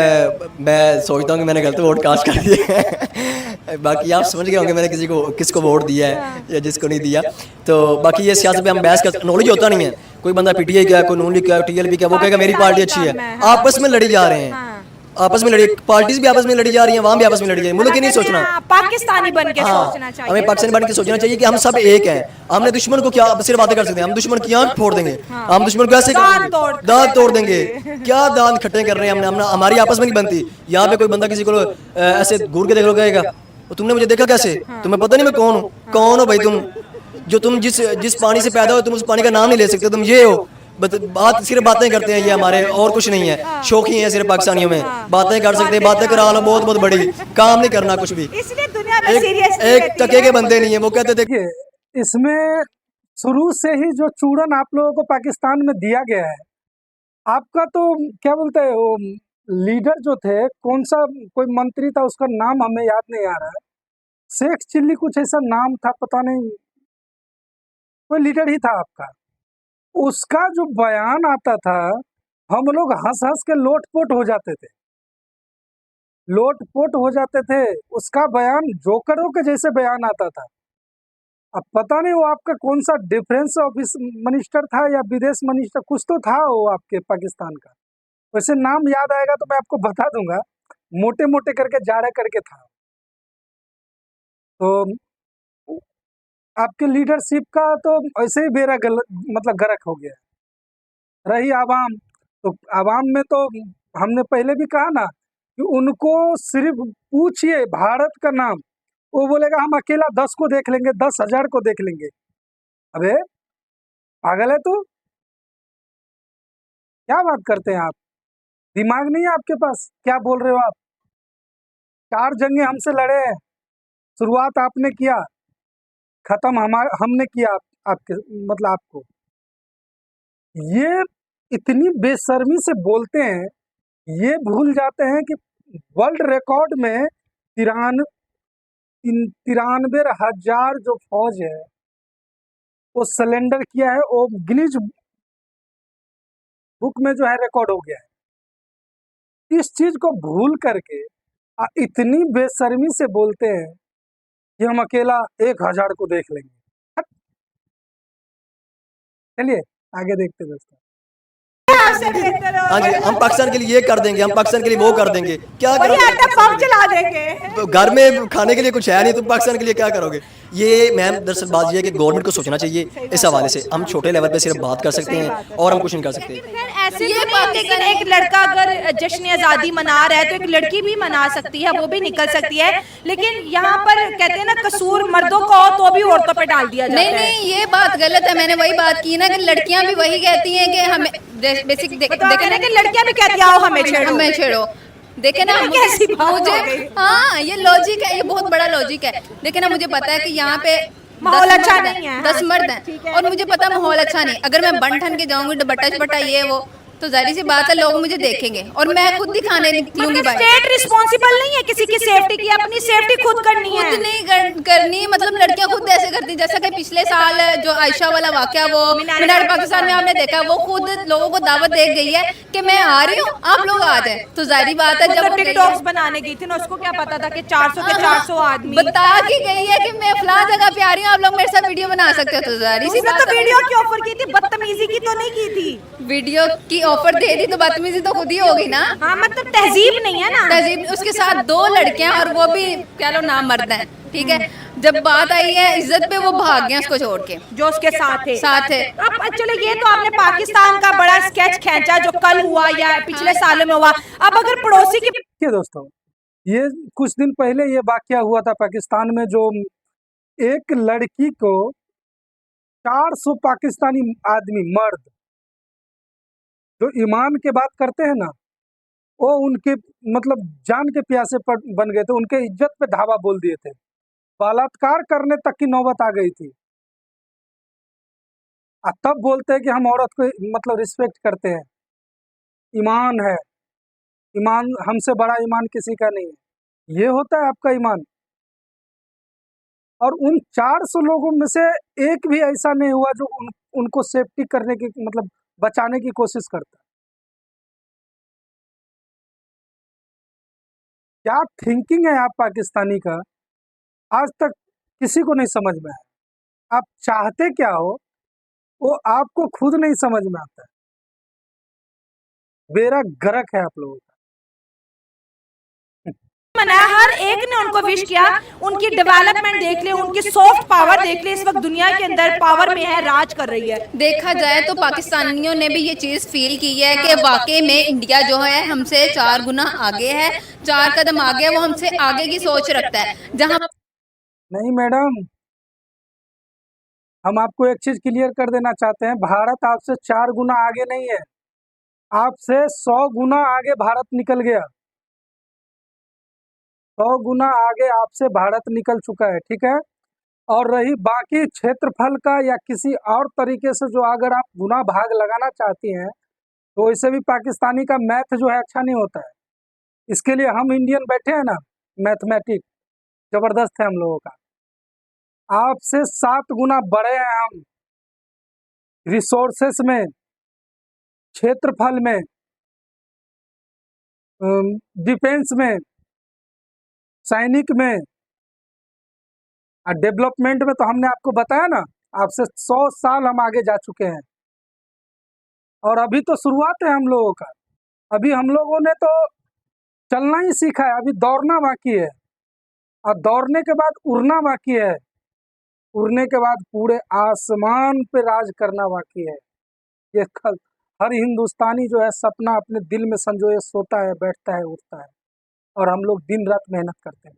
मैं सोचता हूँ कि मैंने गलत वोट कास्ट कर दिया। बाकी आप समझ गए होंगे मैंने किसको वोट दिया है या जिसको नहीं दिया। तो बाकी ये सियासत पे हम बहस का नॉलेज होता नहीं है। कोई बंदा PTI का, कोई नून लीग का, TLP का, वो कहेगा मेरी पार्टी अच्छी है। आपस में लड़ी जा रहे हैं, आपस में लड़ी, पार्टीज भी आपस में लड़ी जा रही हैं, वहाँ भी आपस में लड़ी जा रही है। मुल्क ही नहीं सोचना, पाकिस्तानी बन के सोचना चाहिए। हमें पाकिस्तानी बन के सोचना चाहिए कि हम सब एक हैं। हमने दुश्मन को क्या सिर्फ बातें कर सकते हैं, हम दुश्मन की आंख फोड़ देंगे, हम दुश्मन को ऐसे दांत तोड़ देंगे। क्या दांत खट्टे कर रहे हैं हमने, हमारी आपस में नहीं बनती। यहाँ पे कोई बंदा किसी को ऐसे घूर के देख लो, कहेगा तुमने मुझे देखा कैसे, तुम्हें पता नहीं मैं कौन हूँ? कौन हो भाई तुम, जो तुम जिस पानी से पैदा हो तुम उस पानी का नाम नहीं ले सकते, तुम ये हो। बात सिर्फ बातें करते हैं ये हमारे, और कुछ नहीं है। शौकी हैं सिर्फ पाकिस्तानियों में, बातें कर सकते हैं, बातें करा लो बहुत बहुत बड़ी, काम नहीं करना कुछ भी। इसलिए दुनिया में सीरियस एक टके के बंदे नहीं है। वो कहते थे देखिए, इसमें शुरू से ही जो चूड़न आप लोगों को पाकिस्तान में दिया गया है, आपका तो क्या बोलते हैं वो लीडर जो थे, कौन सा कोई मंत्री था, उसका नाम हमें याद नहीं आ रहा है, शेख चिल्ली कुछ ऐसा नाम था, पता नहीं, कोई लीडर ही था आपका। उसका जो बयान आता था, हम लोग हंस हंस के लोटपोट हो जाते थे, लोटपोट हो जाते थे। उसका बयान जोकरों के जैसे बयान आता था। अब पता नहीं वो आपका कौन सा डिफेंस ऑफिस मिनिस्टर था या विदेश मिनिस्टर, कुछ तो था वो आपके पाकिस्तान का। वैसे नाम याद आएगा तो मैं आपको बता दूंगा, मोटे मोटे करके जाड़ा करके था। तो आपके लीडरशिप का तो ऐसे ही बेरा मतलब गरक हो गया। रही आवाम, तो आवाम में तो हमने पहले भी कहा ना कि उनको सिर्फ पूछिए भारत का नाम, वो बोलेगा हम अकेला 10 को देख लेंगे, 10,000 को देख लेंगे। अबे पागल है तू, क्या बात करते हैं आप? दिमाग नहीं है आपके पास? क्या बोल रहे हो आप? 4 जंगें हमसे लड़े हैं, शुरुआत आपने किया, खत्म हमने किया आपके मतलब आपको। ये इतनी बेशर्मी से बोलते हैं, ये भूल जाते हैं कि वर्ल्ड रिकॉर्ड में 93,000 जो फौज है वो सिलेंडर किया है, वो गिनीज बुक में जो है रिकॉर्ड हो गया है। इस चीज को भूल करके इतनी बेशर्मी से बोलते हैं कि हम अकेला 1000 को देख लेंगे। हट। चलिए आगे देखते हैं दोस्तों। हाँ जी, हम पाकिस्तान के लिए ये कर देंगे, हम पाकिस्तान के लिए वो कर देंगे। क्या वही करोगे आटा पाकिस्तान बम के लिए? चला देंगे। तो घर में खाने के लिए कुछ है नहीं, तुम पाकिस्तान के लिए क्या करोगे? ये मैम दरअसल बात ये है कि गवर्नमेंट को सोचना चाहिए इस हवाले से। हम छोटे लेवल पे सिर्फ बात कर सकते हैं और हम कुछ नहीं कर सकते। ऐसे ये बात है कि एक लड़का अगर जश्न आज़ादी मना रहा है तो एक लड़की भी मना सकती है, वो भी निकल सकती है। लेकिन यहाँ पर कहते हैं ना कसूर मर्दों का हो तो भी औरतों पे डाल दिया जाता है। नहीं, ये बात गलत है। मैंने वही बात की ना कि लड़कियां भी वही कहती हैं कि हमें बेसिक देखे ना कि लड़कियां भी कहती आओ हमें छेड़ो। हमें छेड़ो। देखे ना कैसी बात हो मुझे गई? हाँ, ये लॉजिक है, ये बहुत बड़ा लॉजिक है। देखे ना, मुझे पता है कि यहाँ पे माहौल 10 अच्छा मर्द नहीं है। 10 मर्द हैं और मुझे पता माहौल अच्छा नहीं। अगर मैं बन ठन के जाऊंगी दुपट्टा चपट्टा ये वो, तो जाहिर सी बात है लोग मुझे देखेंगे और मैं खुद दिखाने निकलूंगी। भाई स्टेट रिस्पॉन्सिबल नहीं है किसी की सेफ्टी की, अपनी सेफ्टी खुद करनी है। खुद नहीं करनी, मतलब लड़कियां खुद ऐसे करती, जैसा कि पिछले साल जो आयशा वाला वाकया, वो मीनार पाकिस्तान में आपने देखा, वो खुद लोगों को दावत दे गई है कि मैं आ रही हूँ, आप लोग आ जाए। तो जाहिर बात है जब वो टिकटॉक्स बनाने गई थी ना, उसको क्या पता था कि 400 के 400 आदमी बता के गई है कि मैं फलां जगह पे आ रही हूँ, आप लोग मेरे साथ वीडियो बना सकते हो। तो जाहिर सी उसने बात तो वीडियो की ऑफर की थी, बदतमीजी की तो नहीं की थी। वीडियो की ऑफर दे दी तो बदतमीजी तो खुद ही होगी ना। हाँ मतलब तहजीब नहीं है ना। तहजीब। उसके साथ 2 लड़कियां और वो भी कह लो नाम मर्द हैं, ठीक है। जब बात आई है इज्जत पे, वो भाग गए उसको छोड़ के, जो उसके साथ है। अब चलो ये तो आपने पाकिस्तान का बड़ा स्केच खींचा जो कल हुआ या पिछले सालों में हुआ। अब अगर पड़ोसी की देखिए दोस्तों, ये कुछ दिन पहले ये वाकया हुआ था पाकिस्तान में, जो एक लड़की को 400 पाकिस्तानी आदमी मर्द जो ईमान के बात करते हैं ना, वो उनके मतलब जान के प्यासे बन गए थे, उनके इज्जत पे धावा बोल दिए थे, बलात्कार करने तक की नौबत आ गई थी। तब बोलते हैं कि हम औरत को मतलब रिस्पेक्ट करते हैं, ईमान है, ईमान हमसे बड़ा ईमान किसी का नहीं है। ये होता है आपका ईमान। और उन 400 लोगों में से एक भी ऐसा नहीं हुआ जो उनको सेफ्टी करने की मतलब बचाने की कोशिश करता। क्या थिंकिंग है आप पाकिस्तानी का, आज तक किसी को नहीं समझ में आया। आप चाहते क्या हो वो आपको खुद नहीं समझ में आता है। बेरा गर्क है आप लोगों का। मनाया, हर एक ने उनको विश किया, उनकी डेवलपमेंट देख ले, उनकी सॉफ्ट पावर देख ले, इस वक्त दुनिया के अंदर पावर में है, राज कर रही है। देखा जाए तो पाकिस्तानियों ने भी ये चीज़ फील की है कि वाकई में इंडिया जो है हमसे 4 गुना आगे है, 4 कदम आगे है, वो हमसे आगे की सोच रखता है। जहां नहीं मैडम, हम आपको एक चीज क्लियर कर देना चाहते हैं, भारत आपसे 4 गुना आगे नहीं है, आपसे 100 गुना आगे भारत निकल गया। 100 गुना आगे आपसे भारत निकल चुका है, ठीक है। और रही बाकी क्षेत्रफल का या किसी और तरीके से जो अगर आप गुना भाग लगाना चाहती हैं, तो वैसे भी पाकिस्तानी का मैथ जो है अच्छा नहीं होता है। इसके लिए हम इंडियन बैठे हैं ना, मैथमेटिक जबरदस्त है हम लोगों का। आपसे 7 गुना बड़े हैं हम, रिसोर्सेस में, क्षेत्रफल में, डिफेंस में, सैनिक में, डेवलपमेंट में। तो हमने आपको बताया ना, आपसे 100 साल हम आगे जा चुके हैं। और अभी तो शुरुआत है हम लोगों का। अभी हम लोगों ने तो चलना ही सीखा है, अभी दौड़ना बाकी है, और दौड़ने के बाद उड़ना बाकी है, उड़ने के बाद पूरे आसमान पे राज करना बाकी है। ये हर हिंदुस्तानी जो है सपना अपने दिल में संजोए सोता है, बैठता है, उठता है, और हम लोग दिन रात मेहनत करते हैं।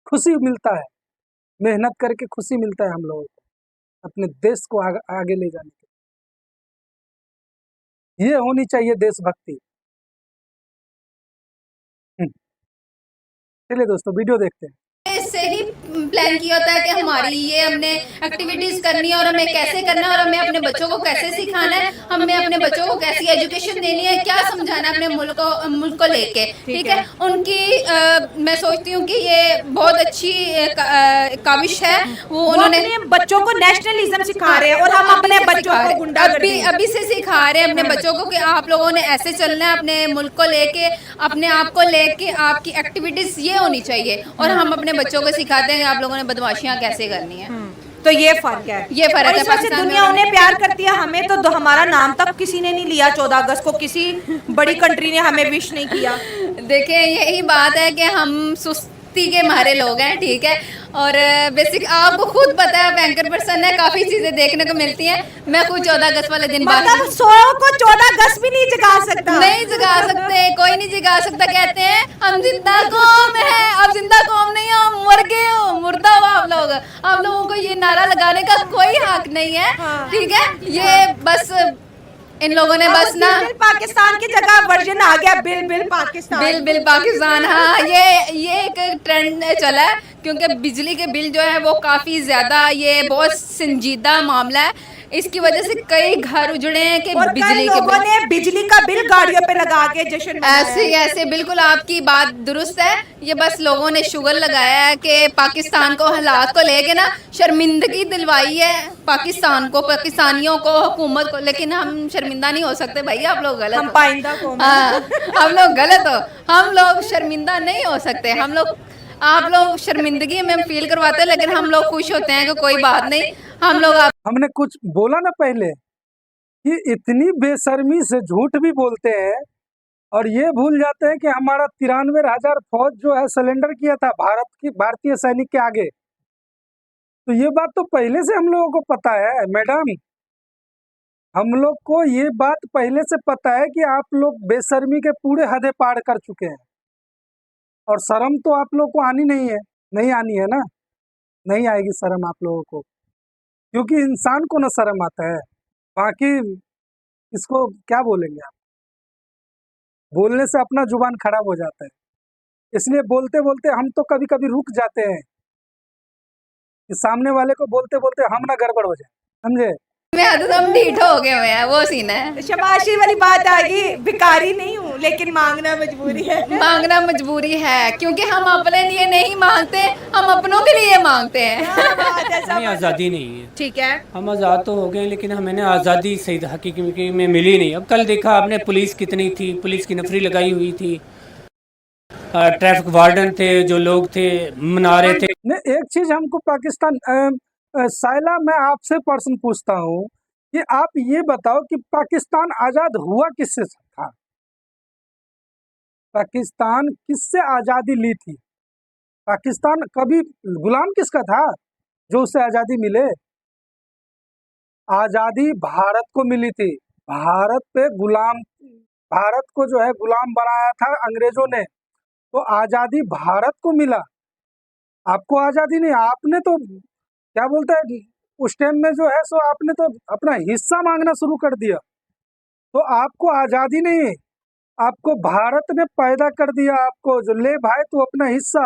खुशी मिलता है, मेहनत करके खुशी मिलता है हम लोगों को अपने देश को आगे ले जाने के। ये होनी चाहिए देशभक्ति। चलिए दोस्तों वीडियो देखते हैं। से ही प्लान किया होता है कि हमारी ये हमने एक्टिविटीज करनी है और हमें कैसे करना है और हमें अपने बच्चों को कैसे सिखाना है, हमें अपने बच्चों को कैसी एजुकेशन देनी है, क्या समझाना है अपने मुल्क को लेके, ठीक है। उनकी मैं सोचती हूँ कि ये बहुत अच्छी काविश है। वो उन्होंने बच्चों को नेशनलिज्म सिखा रहे हैं और हम अपने बच्चों को गुंडागर्दी अभी से सिखा रहे हैं अपने बच्चों को कि आप लोगों ने ऐसे चलना है, अपने मुल्क को लेके, अपने आप को लेके आपकी एक्टिविटीज ये होनी चाहिए, और हम अपने बच्चों को सिखाते हैं कि आप लोगों ने बदमाशियां कैसे करनी है। तो ये फर्क है, ये फर्क है। इस वजह से दुनिया उन्हें प्यार करती है, हमें तो हमारा नाम तक किसी ने नहीं लिया 14 अगस्त को, किसी बड़ी कंट्री ने हमें विश नहीं किया। देखिए यही बात है कि हम सुस्ती के मारे लोग हैं, ठीक है। और बेसिक आपको खुद पता है, बैंकर पर्सन है, काफी चीजें देखने को मिलती हैं। मैं खुद 14 अगस्त वाले दिन मतलब 100 को 14 अगस्त भी नहीं जगा सकता, नहीं जगा सकते, कोई नहीं जगा सकता। कहते हैं हम जिंदा कौम है, अब जिंदा कौम नहीं हो, हम मर गए हो, मुर्दा हो आप लोग। आप लोगों को ये नारा लगाने का कोई हक नहीं है, ठीक है। ये बस इन लोगों ने बस ना पाकिस्तान की जगह वर्जन आ गया bill bill Pakistan, bill Pakistan. हाँ, ये एक ट्रेंड चला है, क्योंकि बिजली के बिल जो है वो काफी ज्यादा, ये बहुत संजीदा मामला है। इसकी वजह से कई घर उजड़े हैं कि बिजली के लोगों ने बिजली का बिल गाड़ियों पे लगा के जश्न ऐसे बिल्कुल आपकी बात दुरुस्त है। ये बस लोगों ने शुगर लगाया है कि पाकिस्तान को, हालात को लेके ना शर्मिंदगी दिलवाई है पाकिस्तान को, पाकिस्तानियों को, हुकूमत को। लेकिन हम शर्मिंदा नहीं हो सकते भाई, आप लोग गलत हम पाइंदा कौम, हम लोग गलत हो, हम लोग शर्मिंदा नहीं हो सकते। हम लोग, आप लोग शर्मिंदगी में फील करवाते हैं, लेकिन हम लोग खुश होते हैं कि कोई बात नहीं, हम लोग हमने कुछ बोला ना पहले कि इतनी बेशर्मी से झूठ भी बोलते हैं और ये भूल जाते हैं कि हमारा 93,000 फौज जो है सरेंडर किया था भारतीय सैनिक के आगे। तो ये बात तो पहले से हम लोगों को पता है मैडम, हम लोग को ये बात पहले से पता है कि आप लोग बेशर्मी के पूरे हदें पार कर चुके हैं। और शर्म तो आप लोग को आनी नहीं है, नहीं आनी है ना, नहीं आएगी शर्म आप लोगों को, क्योंकि इंसान को ना शर्म आता है। बाकी इसको क्या बोलेंगे आप, बोलने से अपना जुबान खराब हो जाता है, इसलिए बोलते बोलते हम तो कभी कभी रुक जाते हैं कि सामने वाले को बोलते बोलते हम ना गड़बड़ हो जाए, समझे। हम ढीठ हो गए हुए हैं, वो सीन है। शबाशी वाली बात आ गई, भिखारी नहीं हूँ लेकिन मांगना मजबूरी है, मांगना मजबूरी है, क्योंकि हम अपने लिए नहीं मांगते, हम अपनों के लिए मांगते हैं। हमें आज़ादी नहीं है, ठीक है, हम आज़ाद तो हो गए लेकिन हमें आज़ादी सही हकीकी में मिली नहीं। अब कल देखा आपने पुलिस कितनी थी, पुलिस की नफरी लगाई हुई थी, ट्रैफिक वार्डन थे, जो लोग थे मना रहे थे। एक चीज हमको पाकिस्तान, साइला मैं आपसे पर्सन पूछता हूँ कि आप ये बताओ कि पाकिस्तान आजाद हुआ किससे था, पाकिस्तान किससे आजादी ली थी, पाकिस्तान कभी गुलाम किसका था जो उससे आजादी मिले। आजादी भारत को मिली थी, भारत पे गुलाम, भारत को जो है गुलाम बनाया था अंग्रेजों ने, तो आजादी भारत को मिला, आपको आजादी नहीं। आपने तो क्या बोलते हैं उस टाइम में जो है सो आपने तो अपना हिस्सा मांगना शुरू कर दिया, तो आपको आजादी नहीं, आपको भारत ने पैदा कर दिया, आपको जो ले भाई तो अपना हिस्सा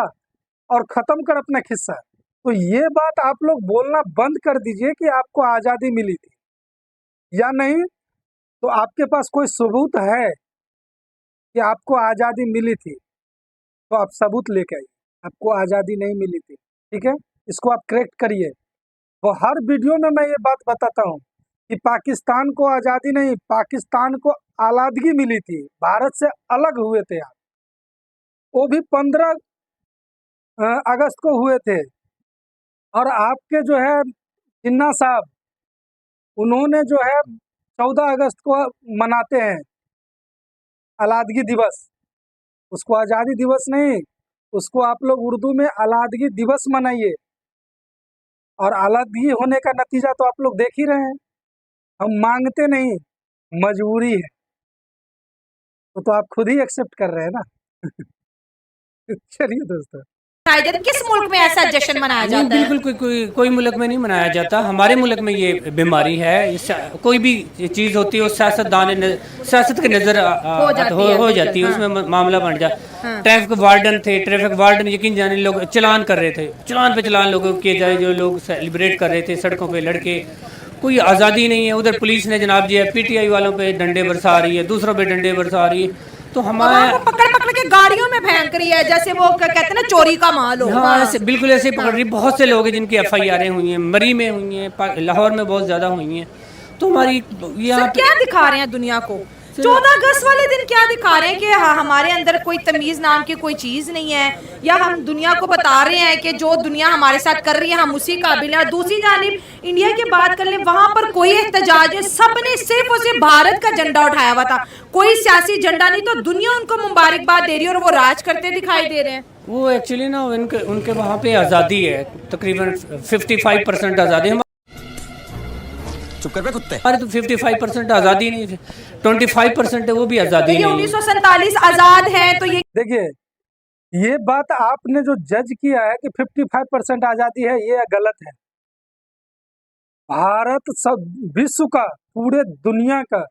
और खत्म कर अपना हिस्सा। तो ये बात आप लोग बोलना बंद कर दीजिए कि आपको आजादी मिली थी या नहीं, तो आपके पास कोई सबूत है कि आपको आजादी मिली थी तो आप सबूत लेके आइए, आपको आजादी नहीं मिली थी, ठीक है, इसको आप करेक्ट करिए। वो हर वीडियो में मैं ये बात बताता हूँ कि पाकिस्तान को आज़ादी नहीं, पाकिस्तान को आज़ादी मिली थी, भारत से अलग हुए थे आप, वो भी 15 अगस्त को हुए थे। और आपके जो है जिन्ना साहब, उन्होंने जो है 14 अगस्त को मनाते हैं आज़ादी दिवस, उसको आज़ादी दिवस नहीं, उसको आप लोग उर्दू में आज़ादी दिवस मनाइए। और आज़ादी होने का नतीजा तो आप लोग देख ही रहे हैं, हम मांगते नहीं, मजबूरी है, तो आप खुद ही एक्सेप्ट कर रहे हैं ना। चलिए दोस्तों। मनाया जाता है? किस मुल्क में ऐसा जश्न मनाया नहीं, जाता है? बिल्कुल कोई मुल्क में नहीं मनाया जाता। हमारे मुल्क में ये बीमारी है। कोई भी चीज़ होती है वो सियासत के नज़र हो जाती है, उसमें मामला बन जाता। ट्रैफिक वार्डन यकीन जाने लोग चलान कर रहे थे, चलान पे चलान लोगों किए जाए, जो लोग सेलिब्रेट कर रहे थे सड़कों पे लड़के। कोई आज़ादी नहीं है। उधर पुलिस ने जनाब जी PTI वालों पे डंडे बरसा रही है, दूसरों पे डंडे बरसा रही है। तो हमारे पकड़ के गाड़ियों में फेंक रही है, जैसे वो कहते हैं ना चोरी का माल हो। हाँ, ऐसे बिल्कुल ऐसे ही पकड़ रही। बहुत से लोग हैं जिनकी FIR हुई हैं, मरी में हुई हैं, लाहौर में बहुत ज़्यादा हुई हैं। तो हमारी यहाँ सर क्या दिखा रहे हैं दुनिया को? 14 अगस्त वाले दिन क्या दिखा रहे हैं कि हाँ हमारे अंदर कोई तमीज नाम की कोई चीज नहीं है, या हम दुनिया को बता रहे हैं कि जो दुनिया हमारे साथ कर रही है हम उसी काबिल है। दूसरी जानिब इंडिया की बात कर ले, वहां पर कोई एहतजाज है, सबने सिर्फ और सिर्फ भारत का झंडा उठाया हुआ था, कोई सियासी झंडा नहीं। तो दुनिया उनको मुबारकबाद दे रही है और वो राज करते दिखाई दे रहे हैं। वो एक्चुअली ना उनके वहाँ पे आज़ादी है, तकरीबन 55% आज़ादी है। चुप कर बे कुत्ते। हमारे तो 55% आज़ादी नहीं, 25% है वो भी आज़ादी नहीं है। 1947 आजाद है। तो ये देखिए, ये बात आपने जो जज किया है कि 55% आजादी है, ये गलत है। भारत सब विश्व का, पूरे दुनिया का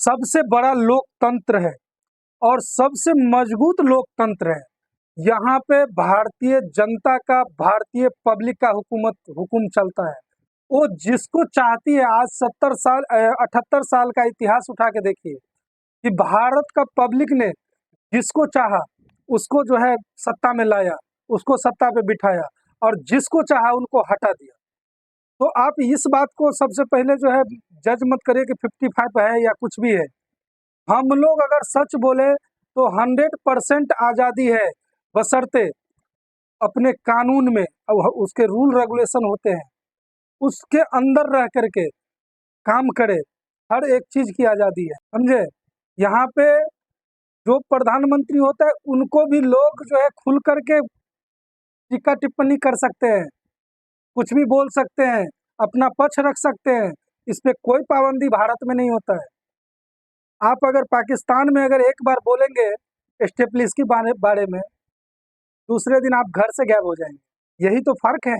सबसे बड़ा लोकतंत्र है और सबसे मजबूत लोकतंत्र है। यहाँ पे भारतीय जनता का, भारतीय पब्लिक का हुकुम चलता है। वो जिसको चाहती है, आज 78 साल का इतिहास उठा के देखिए कि भारत का पब्लिक ने जिसको चाहा उसको जो है सत्ता में लाया, उसको सत्ता पे बिठाया, और जिसको चाहा उनको हटा दिया। तो आप इस बात को सबसे पहले जो है जज मत करिए कि 55 है या कुछ भी है। हम लोग अगर सच बोले तो 100% आज़ादी है, बशर्ते अपने कानून में उसके रूल रेगुलेशन होते हैं, उसके अंदर रह करके काम करे। हर एक चीज की आज़ादी है, समझे। यहाँ पे जो प्रधानमंत्री होता है उनको भी लोग जो है खुल करके टीका टिप्पणी कर सकते हैं, कुछ भी बोल सकते हैं, अपना पक्ष रख सकते हैं। इस पे कोई पाबंदी भारत में नहीं होता है। आप अगर पाकिस्तान में अगर एक बार बोलेंगे स्टेपलिस के बारे में, दूसरे दिन आप घर से गायब हो जाएंगे। यही तो फर्क है।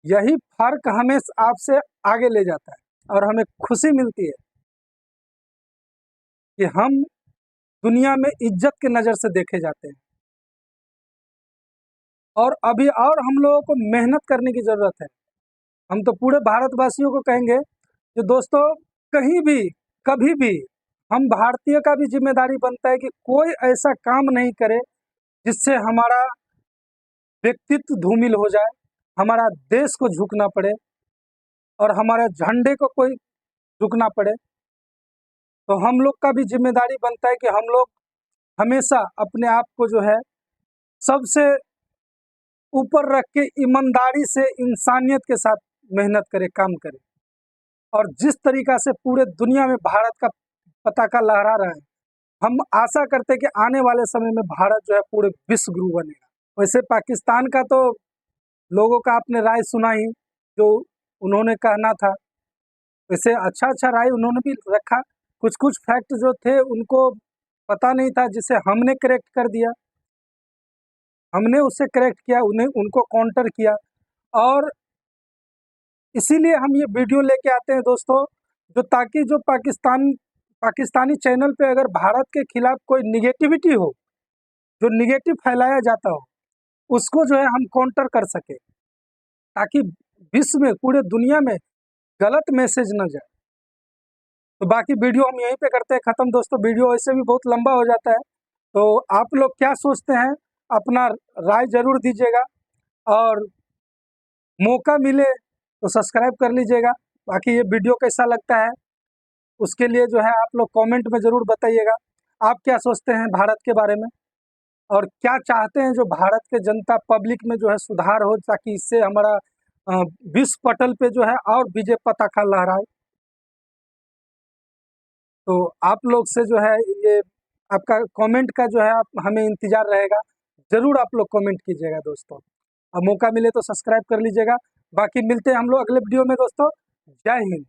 यही फर्क हमें आपसे आगे ले जाता है और हमें खुशी मिलती है कि हम दुनिया में इज्जत के नज़र से देखे जाते हैं। और अभी और हम लोगों को मेहनत करने की ज़रूरत है। हम तो पूरे भारतवासियों को कहेंगे कि दोस्तों, कहीं भी कभी भी हम भारतीय का भी जिम्मेदारी बनता है कि कोई ऐसा काम नहीं करे जिससे हमारा व्यक्तित्व धूमिल हो जाए, हमारा देश को झुकना पड़े और हमारे झंडे को कोई झुकना पड़े। तो हम लोग का भी जिम्मेदारी बनता है कि हम लोग हमेशा अपने आप को जो है सबसे ऊपर रख के ईमानदारी से इंसानियत के साथ मेहनत करें, काम करें। और जिस तरीका से पूरे दुनिया में भारत का पताका लहरा रहा है, हम आशा करते हैं कि आने वाले समय में भारत जो है पूरे विश्व गुरु बनेगा। वैसे पाकिस्तान का तो लोगों का आपने राय सुना ही, जो उन्होंने कहना था। वैसे अच्छा राय उन्होंने भी रखा। कुछ फैक्ट जो थे उनको पता नहीं था, जिसे हमने करेक्ट कर दिया, हमने उससे करेक्ट किया, उनको काउंटर किया। और इसीलिए हम ये वीडियो लेके आते हैं दोस्तों, जो ताकि जो पाकिस्तानी चैनल पे अगर भारत के खिलाफ कोई निगेटिविटी हो, जो निगेटिव फैलाया जाता हो, उसको जो है हम काउंटर कर सके, ताकि विश्व में, पूरे दुनिया में गलत मैसेज न जाए। तो बाकी वीडियो हम यहीं पे करते हैं ख़त्म दोस्तों। वीडियो ऐसे भी बहुत लंबा हो जाता है, तो आप लोग क्या सोचते हैं अपना राय ज़रूर दीजिएगा, और मौका मिले तो सब्सक्राइब कर लीजिएगा। बाकी ये वीडियो कैसा लगता है उसके लिए जो है आप लोग कमेंट में ज़रूर बताइएगा। आप क्या सोचते हैं भारत के बारे में, और क्या चाहते हैं जो भारत के जनता पब्लिक में जो है सुधार हो, ताकि इससे हमारा विश्व पटल पे जो है और विजय पताका लहराए। तो आप लोग से जो है ये आपका कमेंट का जो है हमें इंतज़ार रहेगा। ज़रूर आप लोग कमेंट कीजिएगा दोस्तों, और मौका मिले तो सब्सक्राइब कर लीजिएगा। बाकी मिलते हैं हम लोग अगले वीडियो में दोस्तों। जय हिंद।